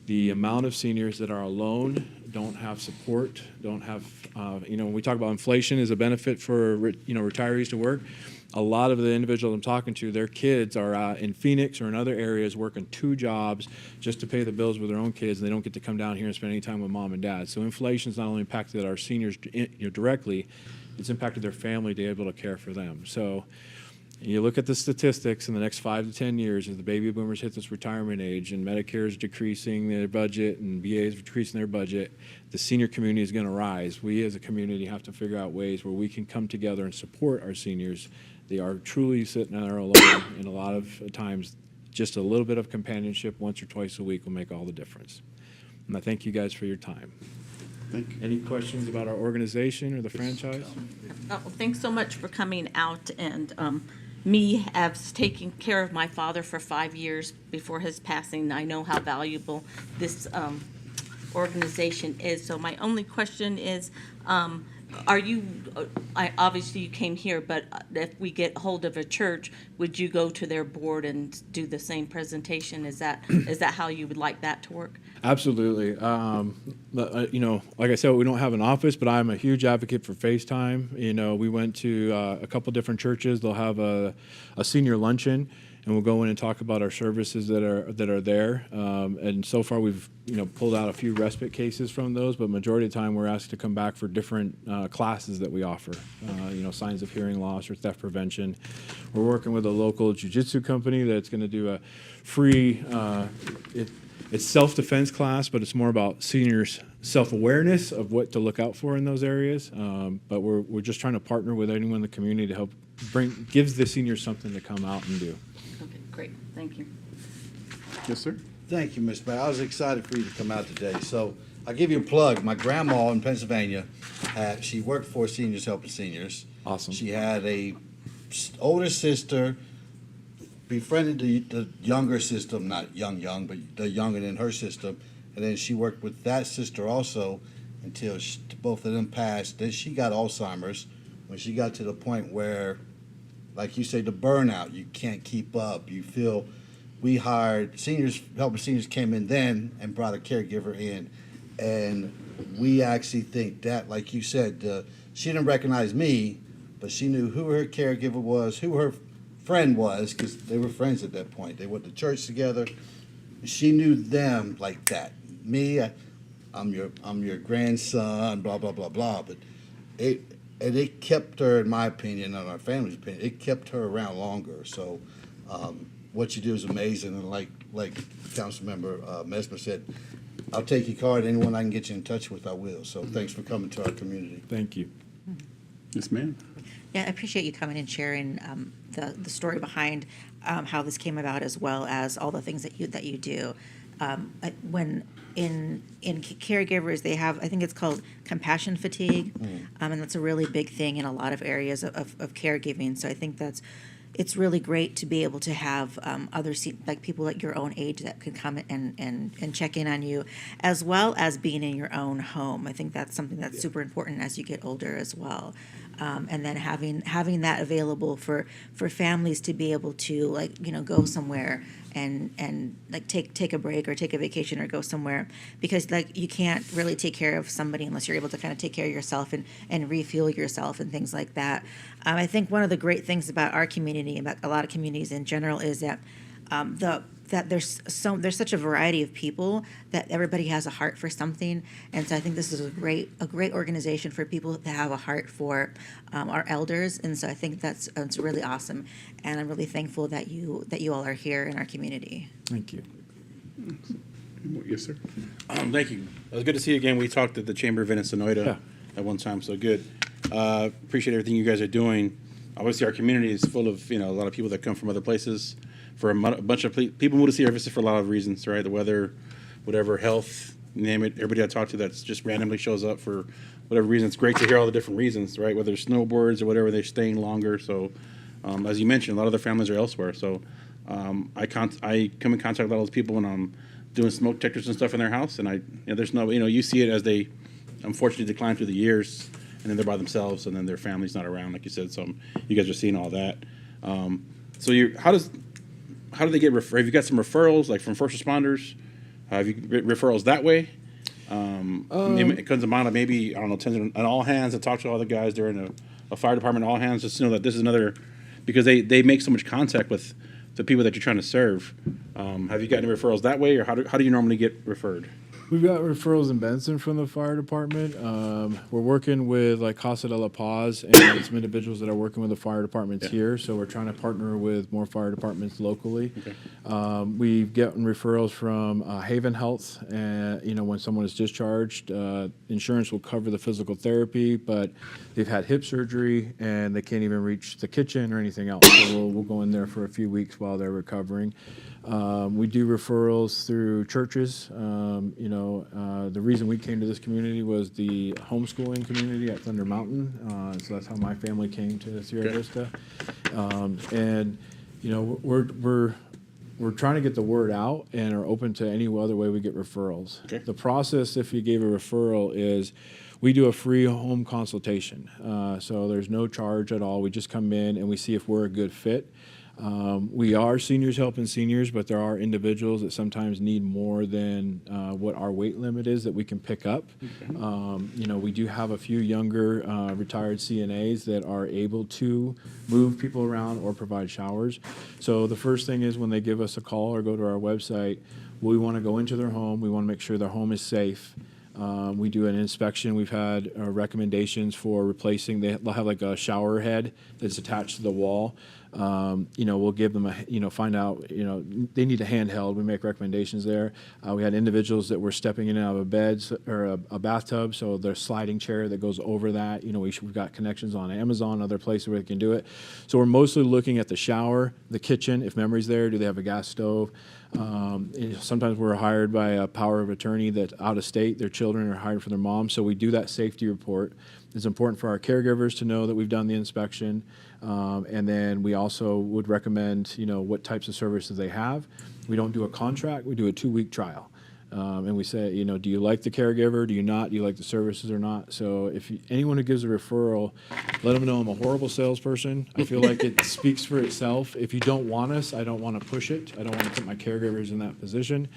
the amount of seniors that are alone, don't have support, don't have, when we talk about inflation as a benefit for, retirees to work, a lot of the individuals I'm talking to, their kids are in Phoenix or in other areas working 2 jobs just to pay the bills with their own kids, and they don't get to come down here and spend any time with mom and dad. So inflation's not only impacted our seniors directly, it's impacted their family to be able to care for them. So you look at the statistics in the next 5 to 10 years as the baby boomers hit this retirement age and Medicare is decreasing their budget and VA is decreasing their budget, the senior community is going to rise. We as a community have to figure out ways where we can come together and support our seniors. They are truly sitting there alone, and a lot of times just a little bit of companionship once or twice a week will make all the difference. And I thank you guys for your time. Thank you. Any questions about our organization or the franchise? Oh, thanks so much for coming out and me as taking care of my father for 5 years before his passing. I know how valuable this organization is. So my only question is, are you, obviously you came here, but if we get hold of a church, would you go to their board and do the same presentation? Is that how you would like that to work? Absolutely. You know, like I said, we don't have an office, but I'm a huge advocate for FaceTime. You know, we went to a couple different churches. They'll have a senior luncheon, and we'll go in and talk about our services that are there. And so far, we've pulled out a few respite cases from those, but majority of the time, we're asked to come back for different classes that we offer. Signs of hearing loss or theft prevention. We're working with a local jiu-jitsu company that's going to do a free. It's self-defense class, but it's more about seniors' self-awareness of what to look out for in those areas. But we're just trying to partner with anyone in the community to help gives the seniors something to come out and do. Okay, great, thank you. Yes, sir. Thank you, Mr. Mayor. I was excited for you to come out today. So I'll give you a plug. My grandma in Pennsylvania, she worked for Seniors Helping Seniors. Awesome. She had a older sister, befriended the younger system, not young, but the younger in her system. And then she worked with that sister also until both of them passed. Then she got Alzheimer's. When she got to the point where, like you say, the burnout, you can't keep up. You feel, we hired Seniors Helping Seniors came in then and brought a caregiver in. And we actually think that, like you said, she didn't recognize me, but she knew who her caregiver was, who her friend was, because they were friends at that point. They went to church together. She knew them like that. Me, I'm your grandson, blah blah blah blah. But it kept her, in my opinion, and our family's opinion, it kept her around longer. So what you do is amazing, and like Councilmember Mesmer said, I'll take your card. Anyone I can get you in touch with, I will. So thanks for coming to our community. Thank you. Yes, ma'am. Yeah, I appreciate you coming and sharing the story behind how this came about, as well as all the things that you do. When in caregivers, they have, I think it's called compassion fatigue, and that's a really big thing in a lot of areas of caregiving. So I think it's really great to be able to have like people at your own age that can come and check in on you, as well as being in your own home. I think that's something that's super important as you get older as well. And then having that available for families to be able to go somewhere and like take a break or take a vacation or go somewhere, because you can't really take care of somebody unless you're able to kind of take care of yourself and refuel yourself and things like that. I think one of the great things about our community, about a lot of communities in general, is that that there's such a variety of people that everybody has a heart for something, and so I think this is a great organization for people to have a heart for our elders, and so I think that's really awesome, and I'm really thankful that you all are here in our community. Thank you. Yes, sir. Thank you. It was good to see you again. We talked at the Chamber event in Sonoyta at one time, so good. Appreciate everything you guys are doing. Obviously, our community is full of a lot of people that come from other places. For a bunch of people move to Sierra Vista for a lot of reasons, right? The weather, whatever, health, name it. Everybody I talk to that's just randomly shows up for whatever reason. It's great to hear all the different reasons, right? Whether it's snowboards or whatever, they're staying longer. So, as you mentioned, a lot of their families are elsewhere. So, I come in contact with all those people when I'm doing smoke detectors and stuff in their house, and there's no, you see it as they unfortunately decline through the years, and then they're by themselves, and then their family's not around, like you said. So, you guys are seeing all that. How do they get referred? Have you got some referrals, like from first responders? Have you referrals that way? It comes to mind, maybe, I don't know, an all hands to talk to all the guys during a fire department all hands, just to know that this is another, because they make so much contact with the people that you're trying to serve. Have you got any referrals that way, or how do you normally get referred? We've got referrals in Benson from the fire department. We're working with like Casa de la Paz and some individuals that are working with the fire departments here. So we're trying to partner with more fire departments locally. We've gotten referrals from Haven Health, and when someone is discharged, insurance will cover the physical therapy, but they've had hip surgery and they can't even reach the kitchen or anything else. So we'll go in there for a few weeks while they're recovering. We do referrals through churches. The reason we came to this community was the homeschooling community at Thunder Mountain. So that's how my family came to Sierra Vista. We're trying to get the word out and are open to any other way we get referrals. Okay. The process, if you gave a referral, is we do a free home consultation. So there's no charge at all. We just come in and we see if we're a good fit. We are seniors helping seniors, but there are individuals that sometimes need more than what our weight limit is that we can pick up. We do have a few younger retired CNAs that are able to move people around or provide showers. So the first thing is when they give us a call or go to our website, we want to go into their home. We want to make sure their home is safe. We do an inspection. We've had recommendations for replacing. They'll have like a shower head that's attached to the wall. We'll give them find out, they need a handheld. We make recommendations there. We had individuals that were stepping in and out of a bed or a bathtub, so there's a sliding chair that goes over that. We've got connections on Amazon, other places where they can do it. So we're mostly looking at the shower, the kitchen, if memory's there, do they have a gas stove? Sometimes we're hired by a power of attorney that's out of state. Their children are hired for their mom, so we do that safety report. It's important for our caregivers to know that we've done the inspection, and then we also would recommend, what types of services they have. We don't do a contract; we do a 2-week trial, and we say, do you like the caregiver? Do you not? Do you like the services or not? So if anyone who gives a referral, let them know I'm a horrible salesperson. I feel like it speaks for itself. If you don't want us, I don't want to push it. I don't want to put my caregivers in that position.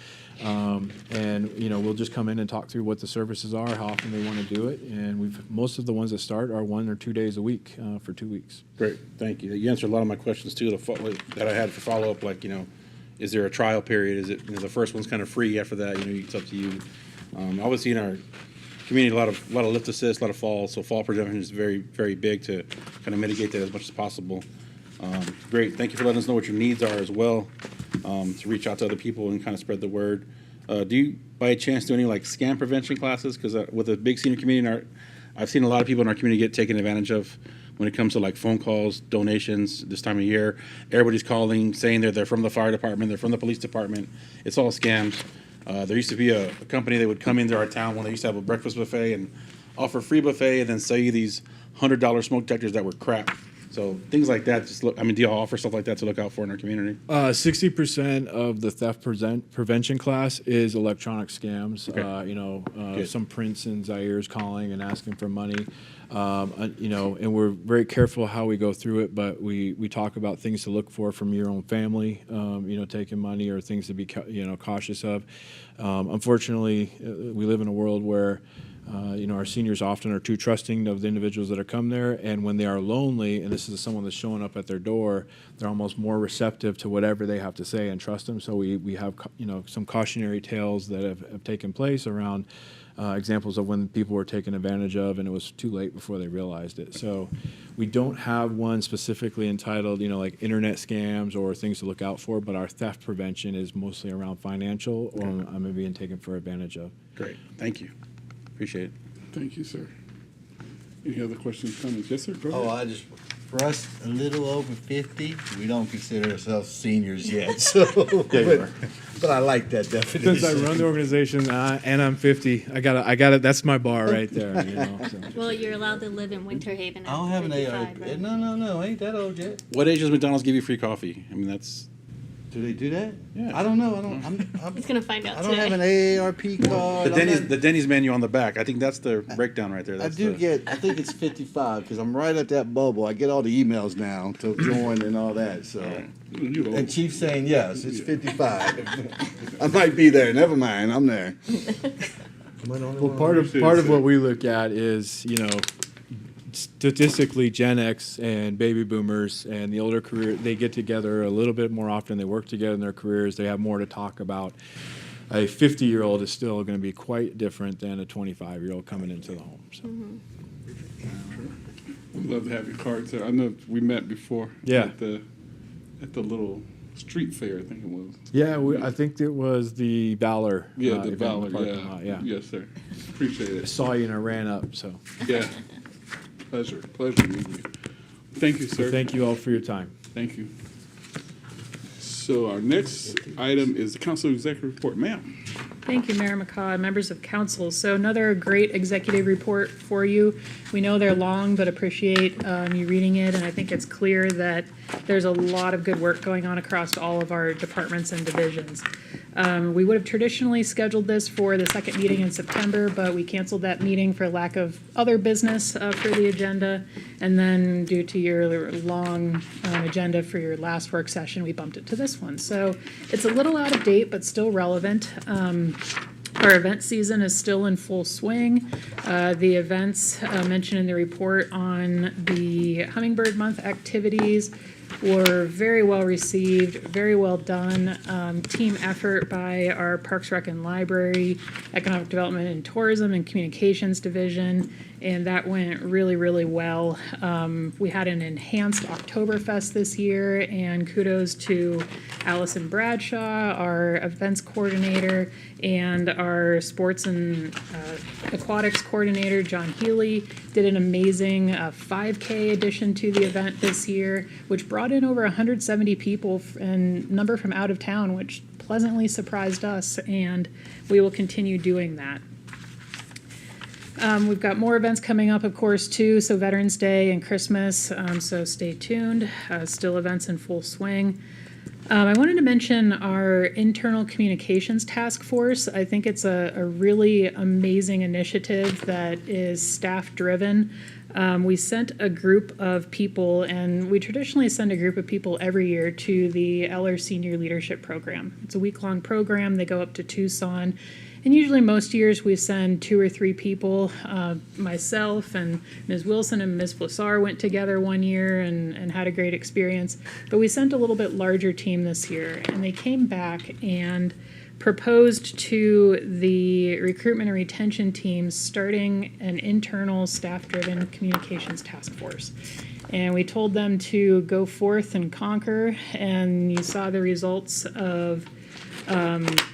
We'll just come in and talk through what the services are, how often they want to do it, and most of the ones that start are 1 or 2 days a week for 2 weeks. Great, thank you. You answered a lot of my questions too, that I had for follow-up, is there a trial period? Is it, the first one's kind of free, after that, it's up to you. Obviously in our community, a lot of lift assists, a lot of falls, so fall prevention is very, very big to kind of mitigate that as much as possible. Great, thank you for letting us know what your needs are as well, to reach out to other people and kind of spread the word. Do you, by chance, do any scam prevention classes? Because with a big senior community, I've seen a lot of people in our community get taken advantage of when it comes to phone calls, donations this time of year. Everybody's calling, saying they're from the fire department, they're from the police department. It's all scams. There used to be a company that would come into our town when they used to have a breakfast buffet and offer free buffet and then sell you these $100 smoke detectors that were crap. So things like that, do you offer stuff like that to look out for in our community? 60% of the theft prevention class is electronic scams. Okay. Some Prince and Zaire's calling and asking for money. And we're very careful how we go through it, but we talk about things to look for from your own family, taking money or things to be, cautious of. Unfortunately, we live in a world where our seniors often are too trusting of the individuals that are come there, and when they are lonely, and this is someone that's showing up at their door, they're almost more receptive to whatever they have to say and trust them. So we have some cautionary tales that have taken place around examples of when people were taken advantage of, and it was too late before they realized it. So we don't have one specifically entitled, internet scams or things to look out for, but our theft prevention is mostly around financial or I'm being taken for advantage of. Great, thank you. Appreciate it. Thank you, sir. Any other questions, comments? Yes, sir, go ahead. For us, a little over 50, we don't consider ourselves seniors yet, so. But I like that definition. Since I run the organization and I'm 50, I got it. That's my bar right there. So. Well, you're allowed to live in Winter Haven. I don't have an AR. 55, right? No, ain't that old yet. What age does McDonald's give you free coffee? that's... Do they do that? Yeah. I don't know. He's gonna find out I don't today. have an AARP card. The Denny's menu on the back. I think that's the breakdown right there. I think it's 55 because I'm right at that bubble. I get all the emails now to join and all that. So, and Chief's saying yes, it's 55. I might be there. Never mind, I'm there. Well, part of what we look at is, statistically, Gen X and baby boomers and the older career, they get together a little bit more often. They work together in their careers. They have more to talk about. a 50-year-old is still going to be quite different than a 25-year-old coming into the home. So. We'd love to have your card, sir. I know we met before. Yeah. At the little street fair, I think it was. Yeah, I think it was the Valor. Yeah, the event in Valor, parking lot, yeah. Yes, sir. Appreciate I it. saw you and I ran up, so. Yeah. Pleasure meeting you. Thank you, sir. Thank you all for your time. Thank you. So our next item is the council executive report. Ma'am. Thank you, Mayor McCaw, members of council. So another great executive report for you. We know they're long, but appreciate you reading it, and I think it's clear that there's a lot of good work going on across all of our departments and divisions. We would have traditionally scheduled this for the second meeting in September, but we canceled that meeting for lack of other business for the agenda. And then due to your long agenda for your last work session, we bumped it to this one. So it's a little out of date, but still relevant. Our event season is still in full swing. The events mentioned in the report on the Hummingbird Month activities were very well received, very well done. Team effort by our Parks, Rec, and Library, Economic Development and Tourism, and Communications Division, and that went really, really well. We had an enhanced Oktoberfest this year, and kudos to Allison Bradshaw, our events coordinator, and our sports and aquatics coordinator, John Healy, did an amazing 5K addition to the event this year, which brought in over 170 people and number from out of town, which pleasantly surprised us, and we will continue doing that. We've got more events coming up, of course, too, so Veterans Day and Christmas, so stay tuned. Still events in full swing. I wanted to mention our internal communications task force. I think it's a really amazing initiative that is staff-driven. We sent a group of people, and we traditionally send a group of people every year to the Eller Senior Leadership Program. It's a week-long program. They go up to Tucson. And usually most years we send 2 or 3 people. Myself and Ms. Wilson and Ms. Flassar went together one year and had a great experience. But we sent a little bit larger team this year, and they came back and proposed to the recruitment and retention teams starting an internal staff-driven communications task force. And we told them to go forth and conquer, and you saw the results of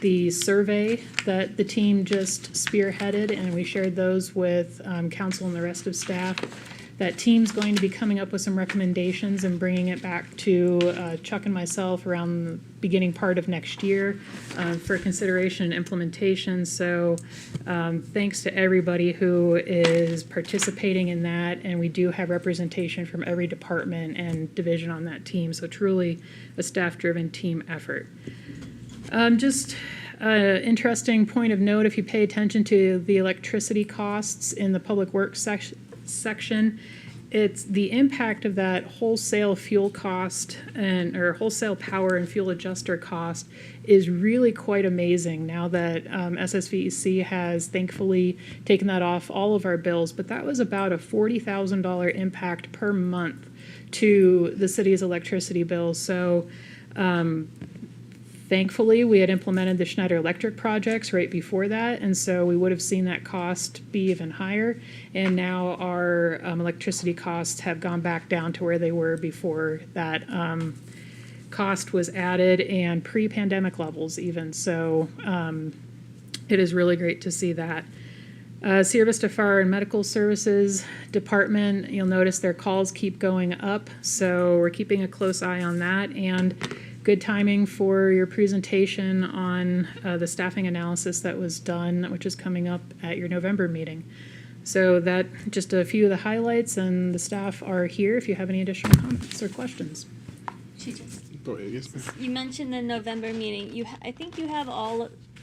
the survey that the team just spearheaded, and we shared those with council and the rest of staff. That team's going to be coming up with some recommendations and bringing it back to Chuck and myself around the beginning part of next year for consideration and implementation. So thanks to everybody who is participating in that, and we do have representation from every department and division on that team, so truly a staff-driven team effort. Just interesting point of note, if you pay attention to the electricity costs in the public works section, it's the impact of that wholesale fuel cost or wholesale power and fuel adjuster cost is really quite amazing now that SSVEC has thankfully taken that off all of our bills. But that was about a $40,000 impact per month to the city's electricity bill. So thankfully, we had implemented the Schneider Electric projects right before that, and so we would have seen that cost be even higher. And now our electricity costs have gone back down to where they were before that cost was added, and pre-pandemic levels even. So it is really great to see that. Sierra Vista Fire and Medical Services Department, you'll notice their calls keep going up, so we're keeping a close eye on that. And good timing for your presentation on the staffing analysis that was done, which is coming up at your November meeting. So that, just a few of the highlights, and the staff are here if you have any additional comments or questions. Go ahead, yes, ma'am. You mentioned the November meeting. I think you have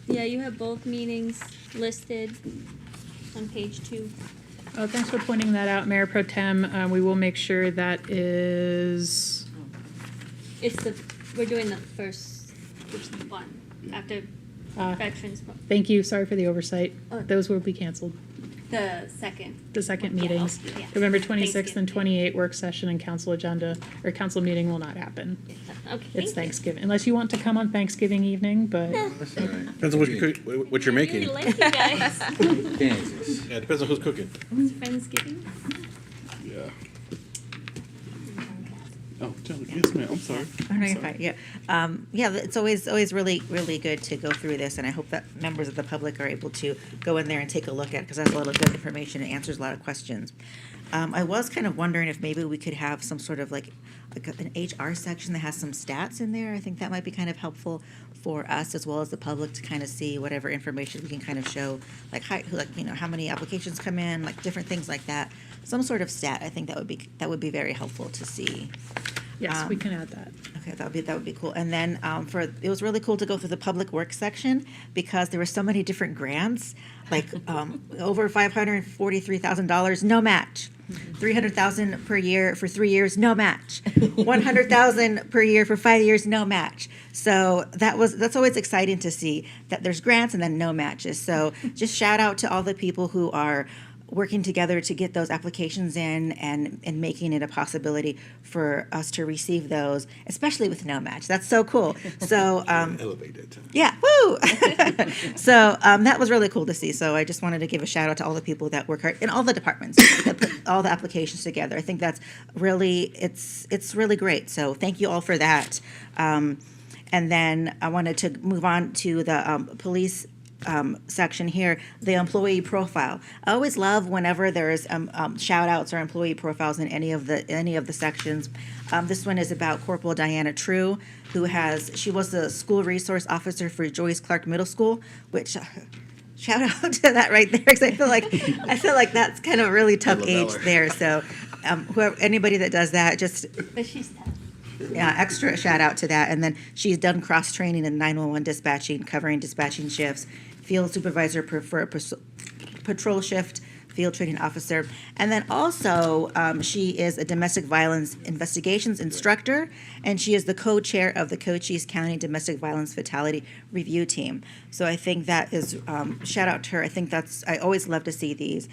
you have both meetings listed on page 2. Oh, thanks for pointing that out, Mayor Pro Tem. We will make sure that is. We're doing the first one after Veterans. Thank you. Sorry for the oversight. Oh. Those will be canceled. The second. The second Yeah, meetings. yeah. November 26th and Thanksgiving. 28th work session and council agenda, or council meeting will not happen. Okay, It's thank you. Thanksgiving, unless you want to come on Thanksgiving evening, but Depends on what you're I making. really like you guys. Kansas. Yeah, it depends on who's cooking. It's Friendsgiving. Yeah. Oh, yes, ma'am, I'm sorry. Oh, no, you're fine, yeah. Yeah, it's always really, really good to go through this, and I hope that members of the public are able to go in there and take a look at it, because that's a lot of good information and answers a lot of questions. I was kind of wondering if maybe we could have some sort of like an HR section that has some stats in there. I think that might be kind of helpful for us as well as the public to kind of see whatever information we can kind of show, like how many applications come in, like different things like that. Some sort of stat, I think that would be very helpful to see. yes, we can add that. Okay, that would be cool. And then it was really cool to go through the public works section because there were so many different grants, like over $543,000, no match. $300,000 per year for 3 years, no match. $100,000 per year for 5 years, no match. So that's always exciting to see that there's grants and then no matches. So just shout out to all the people who are working together to get those applications in and making it a possibility for us to receive those, especially with no match. That's so cool. So Elevate it. yeah, woo! So that was really cool to see. So I just wanted to give a shout out to all the people that work hard in all the departments that put all the applications together. I think that's really it's really great. So thank you all for that. And then I wanted to move on to the police section here, the employee profile. I always love whenever there's shout outs or employee profiles in any of the sections. This one is about Corporal Diana True, she was the school resource officer for Joyce Clark Middle School, which shout out to that right there, because I feel like that's kind of a really tough age there. So anybody that does that, just But she's tough. yeah, extra shout out to that. And then she's done cross training in 911 dispatching, covering dispatching shifts, field supervisor for a patrol shift, field training officer. And then also, she is a domestic violence investigations instructor, and she is the co-chair of the Cochise County Domestic Violence Fatality Review Team. So I think that is, shout out to her. I think I always love to see these,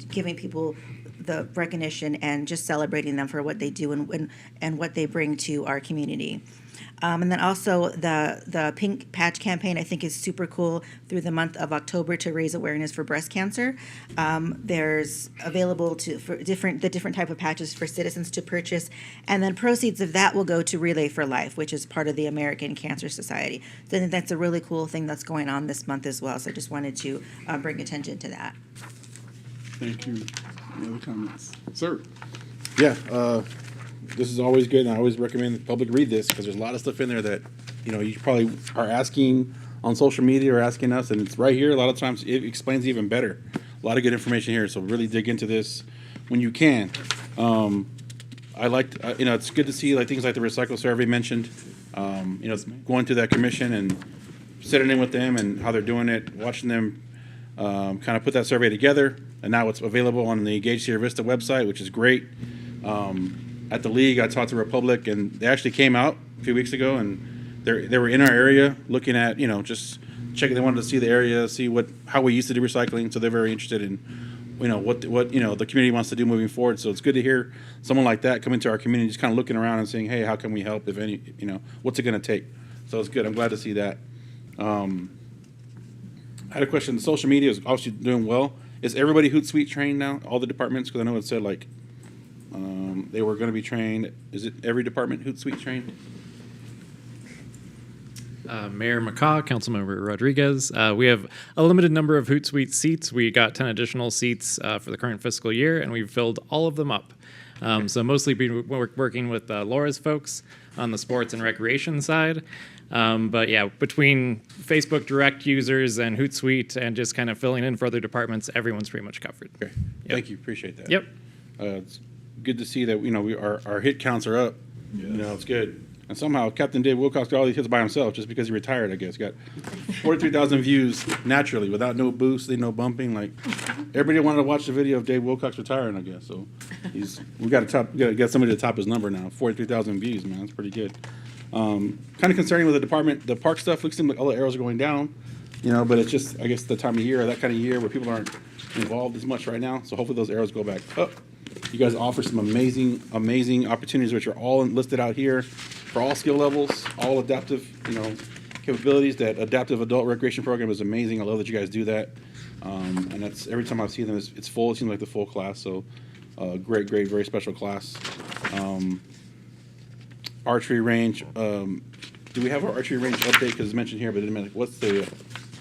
giving people the recognition and just celebrating them for what they do and what they bring to our community. And then also the Pink Patch campaign, I think, is super cool through the month of October to raise awareness for breast cancer. There's available for different type of patches for citizens to purchase, and then proceeds of that will go to Relay for Life, which is part of the American Cancer Society. So I think that's a really cool thing that's going on this month as well. So I just wanted to bring attention to that. Thank you. Any other comments? Sir? Yeah, this is always good, and I always recommend the public read this, because there's a lot of stuff in there that, you probably are asking on social media or asking us, and it's right here. A lot of times it explains even better. A lot of good information here, so really dig into this when you can. I liked, it's good to see things like the recycle survey mentioned, going through that commission and sitting in with them and how they're doing it, watching them kind of put that survey together, and now it's available on the Engage Sierra Vista website, which is great. At the league, I talked to Republic, and they actually came out a few weeks ago, and they were in our area looking at, just checking. They wanted to see the area, see how we used to do recycling, so they're very interested in, what the community wants to do moving forward. So it's good to hear someone like that come into our community, just kind of looking around and saying, hey, how can we help? If any, what's it going to take? So it's good. I'm glad to see that. I had a question. The social media is obviously doing well. Is everybody Hootsuite trained now? All the departments? Because I know it said they were going to be trained. Is it every department Hootsuite trained? Mayor McCaw, Councilmember Rodriguez. We have a limited number of Hootsuite seats. We got 10 additional seats for the current fiscal year, and we've filled all of them up. So mostly been working with Laura's folks on the sports and recreation side. But yeah, between Facebook direct users and Hootsuite and just kind of filling in for other departments, everyone's pretty much covered. Okay. Thank you. Appreciate that. Yep. It's good to see that our hit counts are up. It's good. And somehow Captain Dave Wilcox got all these hits by himself just because he retired, I guess. Got 43,000 views naturally without no boost, no bumping. Like everybody wanted to watch the video of Dave Wilcox retiring, I guess. So we got to get somebody to top his number now. 43,000 views, man. That's pretty good. Kind of concerning with the department, the park stuff looks like all the arrows are going down. you know, but it's just, I guess, the time of year, that kind of year where people aren't involved as much right now. So hopefully those arrows go back up. You guys offer some amazing, amazing opportunities, which are all listed out here for all skill levels, all adaptive, you know, capabilities. That adaptive adult recreation program is amazing. I love that you guys do that. And that's every time I see them, it's full. It seems like the full class. So great, very special class. Archery range. Do we have our archery range update? Because it's mentioned here, but in a minute, what's the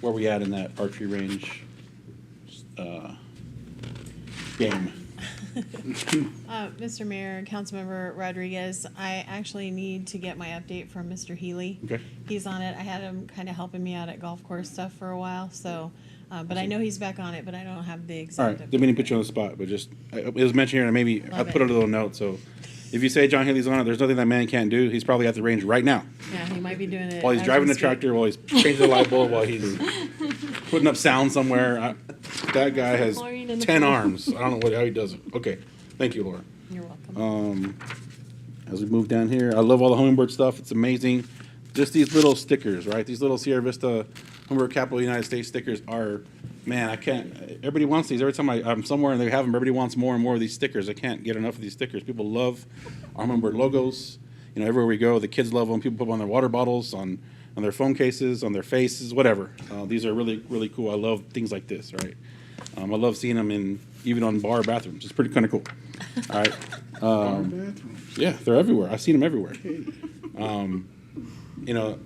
where we at in that archery range game? Mr. Mayor, Councilmember Rodriguez, I actually need to get my update from Mr. Healy. Okay. He's on it. I had him kind of helping me out at golf course stuff for a while, so, but I know he's back on it, but I don't have the All exact. right, didn't mean to put you on the spot, but just, it was mentioned here, and maybe I Love put it. a little note, so if you say John Haley's on it, there's nothing that man can't do. He's probably at the range right now, Yeah, he might be doing it. while he's as driving we the speak. tractor, while he's changing the light bulb, while he's putting up sound somewhere. That guy has Chlorine in the 10 pool. arms. I don't know how he does it. Okay, thank you, Laura. You're welcome. As we move down here, I love all the Hummingbird stuff. It's amazing. Just these little stickers, right? These little Sierra Vista Hummingbird Capital United States stickers are, man, I can't. Everybody wants these. Every time I'm somewhere and they have them, everybody wants more and more of these stickers. I can't get enough of these stickers. People love our Hummingbird logos. You know, everywhere we go, the kids love them. People put them on their water bottles, on their phone cases, on their faces, whatever. These are really cool. I love things like this, right? I love seeing them even on bar bathrooms. It's pretty kind of cool. All right. Yeah, they're everywhere. I've seen them everywhere. You know,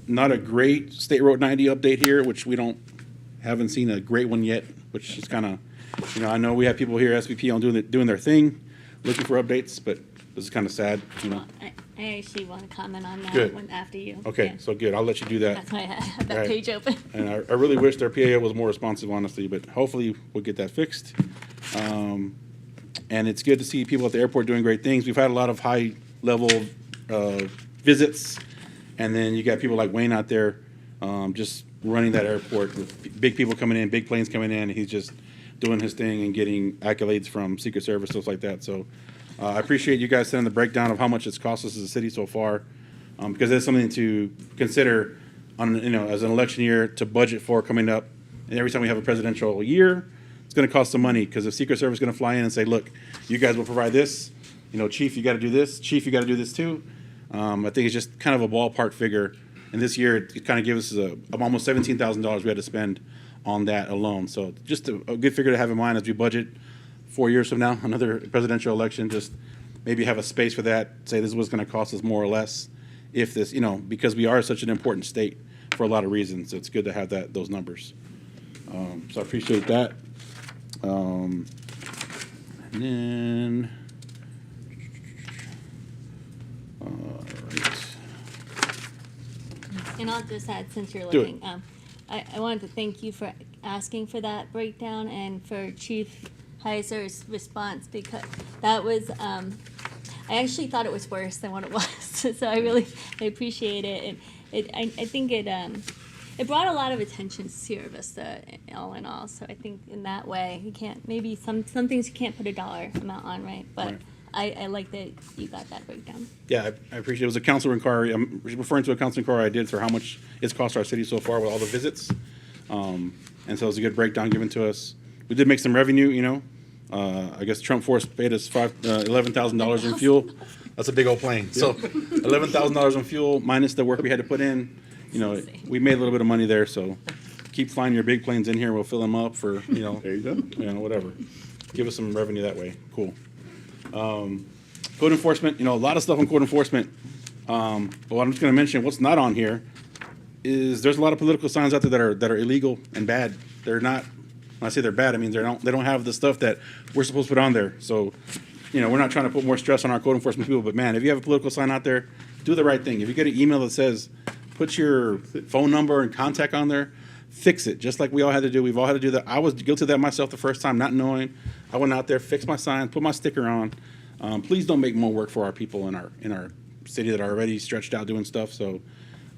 not a great State Road 90 update here, which haven't seen a great one yet, which is kind of, you know, I know we have people here, SVP, on doing their thing, looking for updates, but this is kind of sad, you know. I actually want to comment on that Good. one after you. Okay, Yeah. so good. I'll let you do that. That's why I have that Right. page open. And I really wish their PAO was more responsive, honestly, but hopefully we'll get that fixed. And it's good to see people at the airport doing great things. We've had a lot of high-level visits, and then you got people like Wayne out there just running that airport with big people coming in, big planes coming in, and he's just doing his thing and getting accolades from Secret Service, stuff like that. So I appreciate you guys sending the breakdown of how much it's cost us as a city so far, because it's something to consider on, you know, as an election year to budget for coming up. And every time we have a presidential year, it's going to cost some money, because the Secret Service is going to fly in and say, look, you guys will provide this. You know, Chief, you got to do this. Chief, you got to do this too. I think it's just kind of a ballpark figure. And this year, it kind of gives us almost $17,000 we had to spend on that alone. So just a good figure to have in mind as we budget 4 years from now, another presidential election, just maybe have a space for that, say this is what's going to cost us more or less if this, you know, because we are such an important state for a lot of reasons. It's good to have those numbers. So I appreciate that. And then, all right. And I'll just add, since you're Do it. looking, I wanted to thank you for asking for that breakdown and for Chief Heiser's response, because that was, I actually thought it was worse than what it was. So I appreciate it. And I think it brought a lot of attention to Sierra Vista, all in all. So I think in that way, you can't, maybe some things you can't put a dollar amount on, right? But Right. I like that you got that breakdown. Yeah, I appreciate it. It was a council inquiry. I'm referring to a council inquiry I did for how much it's cost our city so far with all the visits. And so it was a good breakdown given to us. We did make some revenue, you know. I guess Trump Force paid us $11,000 in fuel. That's a big old plane. So $11,000 in fuel minus the work we had to put in. You know, we made a little bit of money there. So keep flying your big planes in here. We'll fill them up for, you know, There you go. you know, whatever. Give us some revenue that way. Cool. Code enforcement, you know, a lot of stuff on code enforcement. But what I'm just going to mention, what's not on here is there's a lot of political signs out there that are illegal and bad. They're not. When I say they're bad, I mean they don't have the stuff that we're supposed to put on there. So, you know, we're not trying to put more stress on our code enforcement people. But man, if you have a political sign out there, do the right thing. If you get an email that says put your phone number and contact on there, fix it. Just like we all had to do. We've all had to do that. I was guilty of that myself the first time, not knowing. I went out there, fixed my sign, put my sticker on. Please don't make more work for our people in our city that are already stretched out doing stuff. So,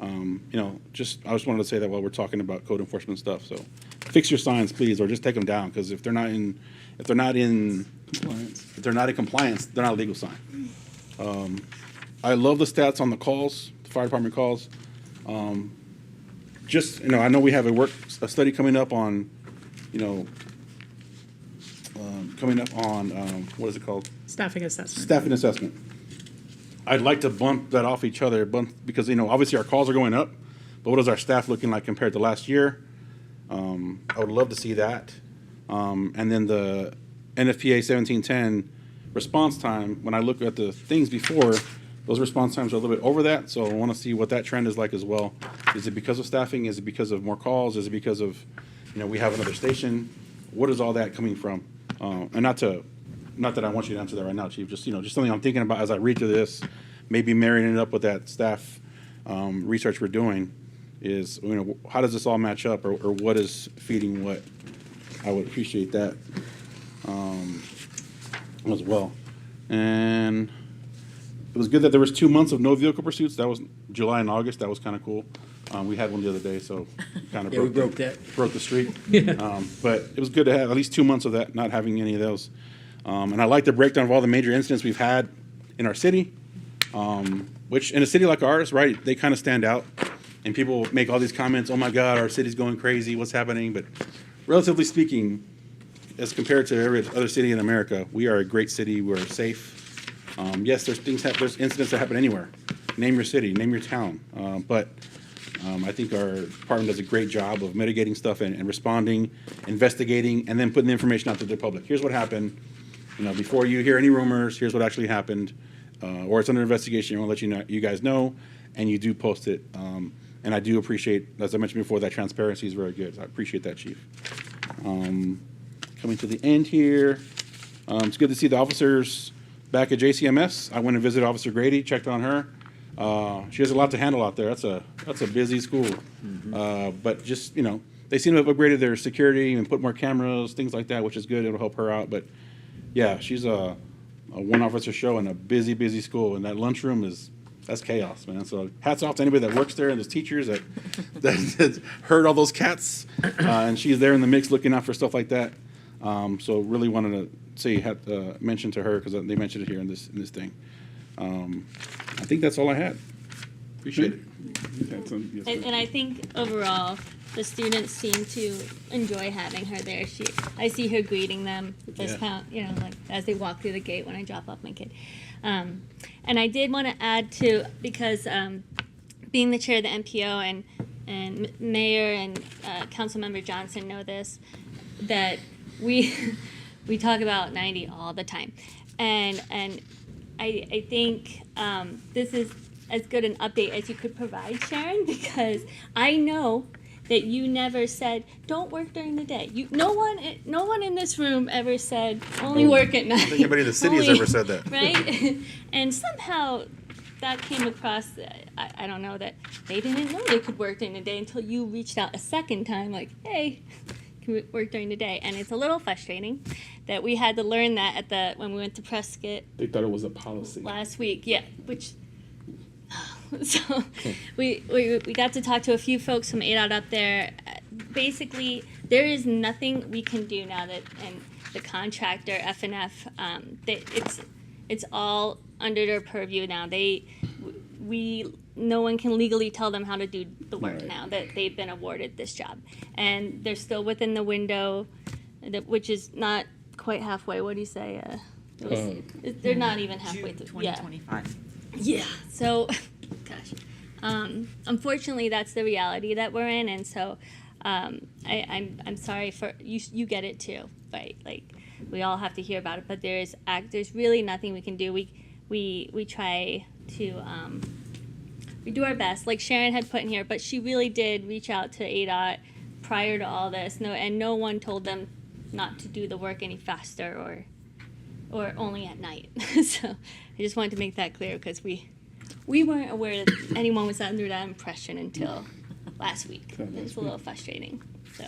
you know, I just wanted to say that while we're talking about code enforcement stuff. So, fix your signs, please, or just take them down, because if they're not in compliance, they're not a legal sign. I love the stats on the calls, the fire department calls. just, I know we have a study coming up on, what is it called? Staffing assessment. Staffing assessment. I'd like to bump that off each other, because, obviously our calls are going up, but what is our staff looking like compared to last year? I would love to see that. And then the NFPA 1710 response time, when I look at the things before, those response times are a little bit over that, so I want to see what that trend is like as well. Is it because of staffing? Is it because of more calls? Is it because of, we have another station? What is all that coming from? And not that I want you to answer that right now, Chief, just something I'm thinking about as I read through this, maybe marrying it up with that staff research we're doing is, how does this all match up, or what is feeding what? I would appreciate that as well. And it was good that there was 2 months of no vehicle pursuits. That was July and August. That was kind of cool. We had one the other day, so kind of Yeah, we broke that. broke the streak. But it was good to have at least 2 months of that, not having any of those. And I like the breakdown of all the major incidents we've had in our city, which in a city like ours, right, they kind of stand out. And people make all these comments, oh my God, our city's going crazy, what's happening? But relatively speaking, as compared to every other city in America, we are a great city, we're safe. Yes, there's incidents that happen anywhere. Name your city, name your town. But I think our department does a great job of mitigating stuff and responding, investigating, and then putting the information out to the public. Here's what happened. Before you hear any rumors, here's what actually happened. Or it's under investigation, I want to let you guys know, and you do post it. And I do appreciate, as I mentioned before, that transparency is very good. I appreciate that, Chief. Coming to the end here, it's good to see the officers back at JCMS. I went and visited Officer Grady, checked on her. She has a lot to handle out there. That's a busy school. But just, they seem to have upgraded their security and put more cameras, things like that, which is good. It'll help her out. But yeah, she's a one officer show in a busy, busy school. And that lunchroom that's chaos, man. So hats off to anybody that works there and those teachers that heard all those cats. And she's there in the mix looking out for stuff like that. So really wanted to say, mention to her, because they mentioned it here in this thing. I think that's all I had. Appreciate it. And I think overall, the students seem to enjoy having her there. I see her greeting them as they walk through the gate when I drop off my kid. And I did want to add to, because being the chair of the MPO and Mayor and Councilmember Johnson know this, that we talk about 90 all the time, and I think this is as good an update as you could provide, Sharon, because I know that you never said don't work during the day. No one in this room ever said only work at night. I think anybody in the city has ever said that. Right? And somehow that came across, I don't know, that they didn't know they could work during the day until you reached out a second time, like, hey, can we work during the day? And it's a little frustrating that we had to learn that when we went to Prescott. They thought it was a policy. Last week, yeah, which... So we got to talk to a few folks from ADOT up there. Basically, there is nothing we can do now that, and the contractor, FNF, it's all under their purview now. No one can legally tell them how to do the work now that they've been awarded this job. And they're still within the window, which is not quite halfway. What do you say? They're not even halfway through. 2025. Yeah. So, gosh. Unfortunately, that's the reality that we're in, and so I'm sorry for you. You get it too, right? Like we all have to hear about it, but there's really nothing we can do. We try to we do our best, like Sharon had put in here, but she really did reach out to ADOT prior to all this. No one told them not to do the work any faster or only at night. So I just wanted to make that clear, because we weren't aware that anyone was under that impression until last week. It was a little frustrating. So.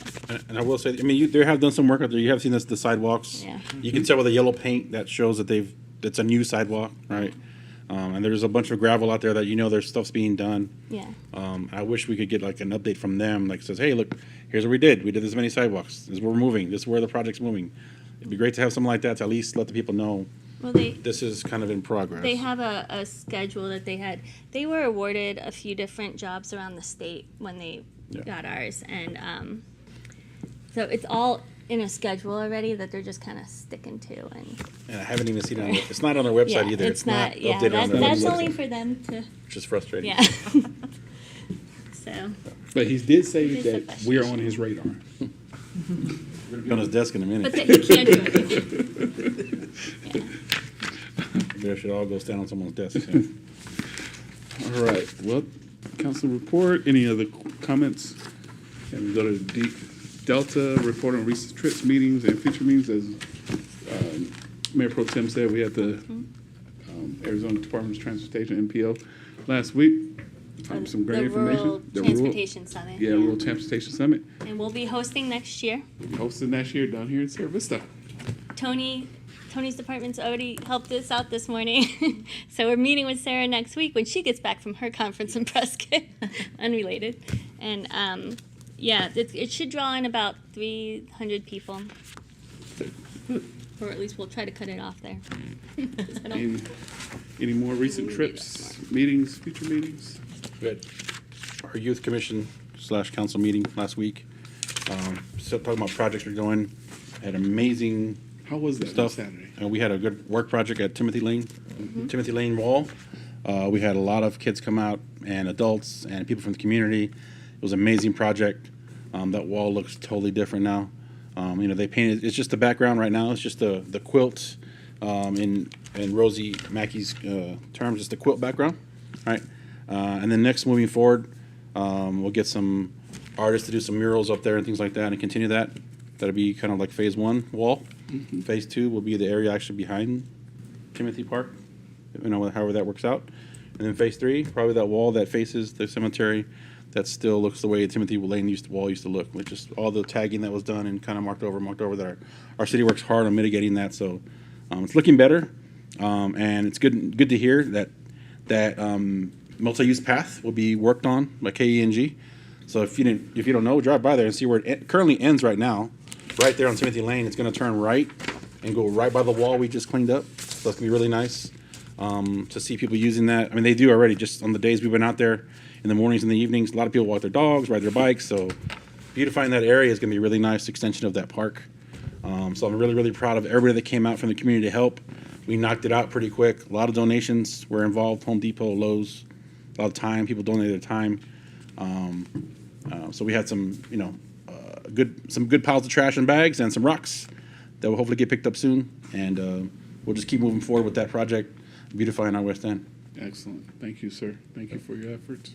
And I will say, I mean, they have done some work out there. You have seen the sidewalks. Yeah. You can tell with the yellow paint that shows that it's a new sidewalk, right? And there's a bunch of gravel out there that there's stuff's being done. Yeah. I wish we could get like an update from them, like says, hey, look, here's what we did. We did this many sidewalks. This is where we're moving. This is where the project's moving. It'd be great to have something like that to at least let the people know. Well, this is kind of in progress. They have a schedule that they were awarded a few different jobs around the state when they Yeah. got ours, and so it's all in a schedule already that they're just kind of sticking to, and And I haven't even seen it on, it's not on our website yeah, either. it's not. Yeah, updated on their that's website, only for them to. which is frustrating. Yeah. So. But he did say It is a that we're on his radar. We're gonna be on his desk in a minute. But that he can't do anything. Maybe I should all go stand on someone's desk. Yeah. All right, well, council report, any other comments? And we go to Delta, report on recent trips, meetings, and future meetings. As Mayor Pro Tem said, we had the Arizona Department of Transportation, NPO, last week. Some great The information. Rural Transportation Summit. Yeah, Rural Transportation Summit. And we'll be hosting next year. Hosted next year down here in Sierra Vista. Tony's department's already helped us out this morning. So we're meeting with Sarah next week when she gets back from her conference in Prescott, unrelated. And yeah, it should draw in about 300 people. Or at least we'll try to cut it off there. 'Cause I don't- Any more recent trips, meetings, future meetings? We had our youth commission / council meeting last week. Still talking about projects we're doing. Had amazing How was that on stuff. Saturday? And we had a good work project at Timothy Lane, Timothy Lane Wall. We had a lot of kids come out and adults and people from the community. It was an amazing project. That wall looks totally different now. They painted, it's just the background right now. It's just the quilt in Rosie Mackey's terms, just the quilt background, right? And then next, moving forward, we'll get some artists to do some murals up there and things like that and continue that. That'll be kind of like phase 1 wall. Phase 2 will be the area actually behind Timothy Park, however that works out. And then phase 3, probably that wall that faces the cemetery that still looks the way Timothy Lane wall used to look, with just all the tagging that was done and kind of marked over that our city works hard on mitigating that. So it's looking better, and it's good to hear that multi-use path will be worked on by KENG. So if you don't know, drive by there and see where it currently ends right now. Right there on Timothy Lane, it's going to turn right and go right by the wall we just cleaned up. So it's going to be really nice to see people using that. I mean, they do already, just on the days we've been out there in the mornings and the evenings. A lot of people walk their dogs, ride their bikes. So beautifying that area is going to be a really nice extension of that park. So I'm really, really proud of everybody that came out from the community to help. We knocked it out pretty quick. A lot of donations were involved, Home Depot, Lowe's, a lot of time. People donated their time. So we had some good piles of trash and bags and some rocks that will hopefully get picked up soon. And we'll just keep moving forward with that project, beautifying our West End. Excellent. Thank you, sir. Thank you for your efforts.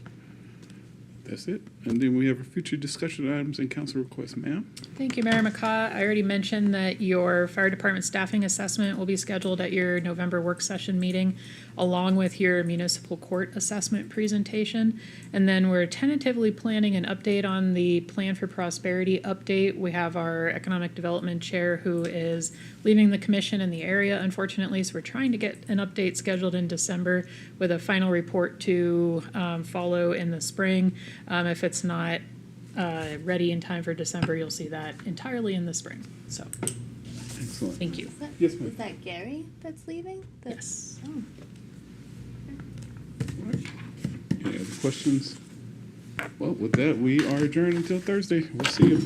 That's it. And then we have a future discussion items and council requests, ma'am. Thank you, Mayor McCaw. I already mentioned that your fire department staffing assessment will be scheduled at your November work session meeting, along with your municipal court assessment presentation. And then we're tentatively planning an update on the Plan for Prosperity update. We have our economic development chair who is leaving the commission in the area, unfortunately, so we're trying to get an update scheduled in December with a final report to follow in the spring. If it's not ready in time for December, you'll see that entirely in the spring. So, Excellent. thank you. Yes, ma'am. Is that Gary that's leaving? Yes. Oh. Any other questions? Well, with that, we are adjourned until Thursday. We'll see you.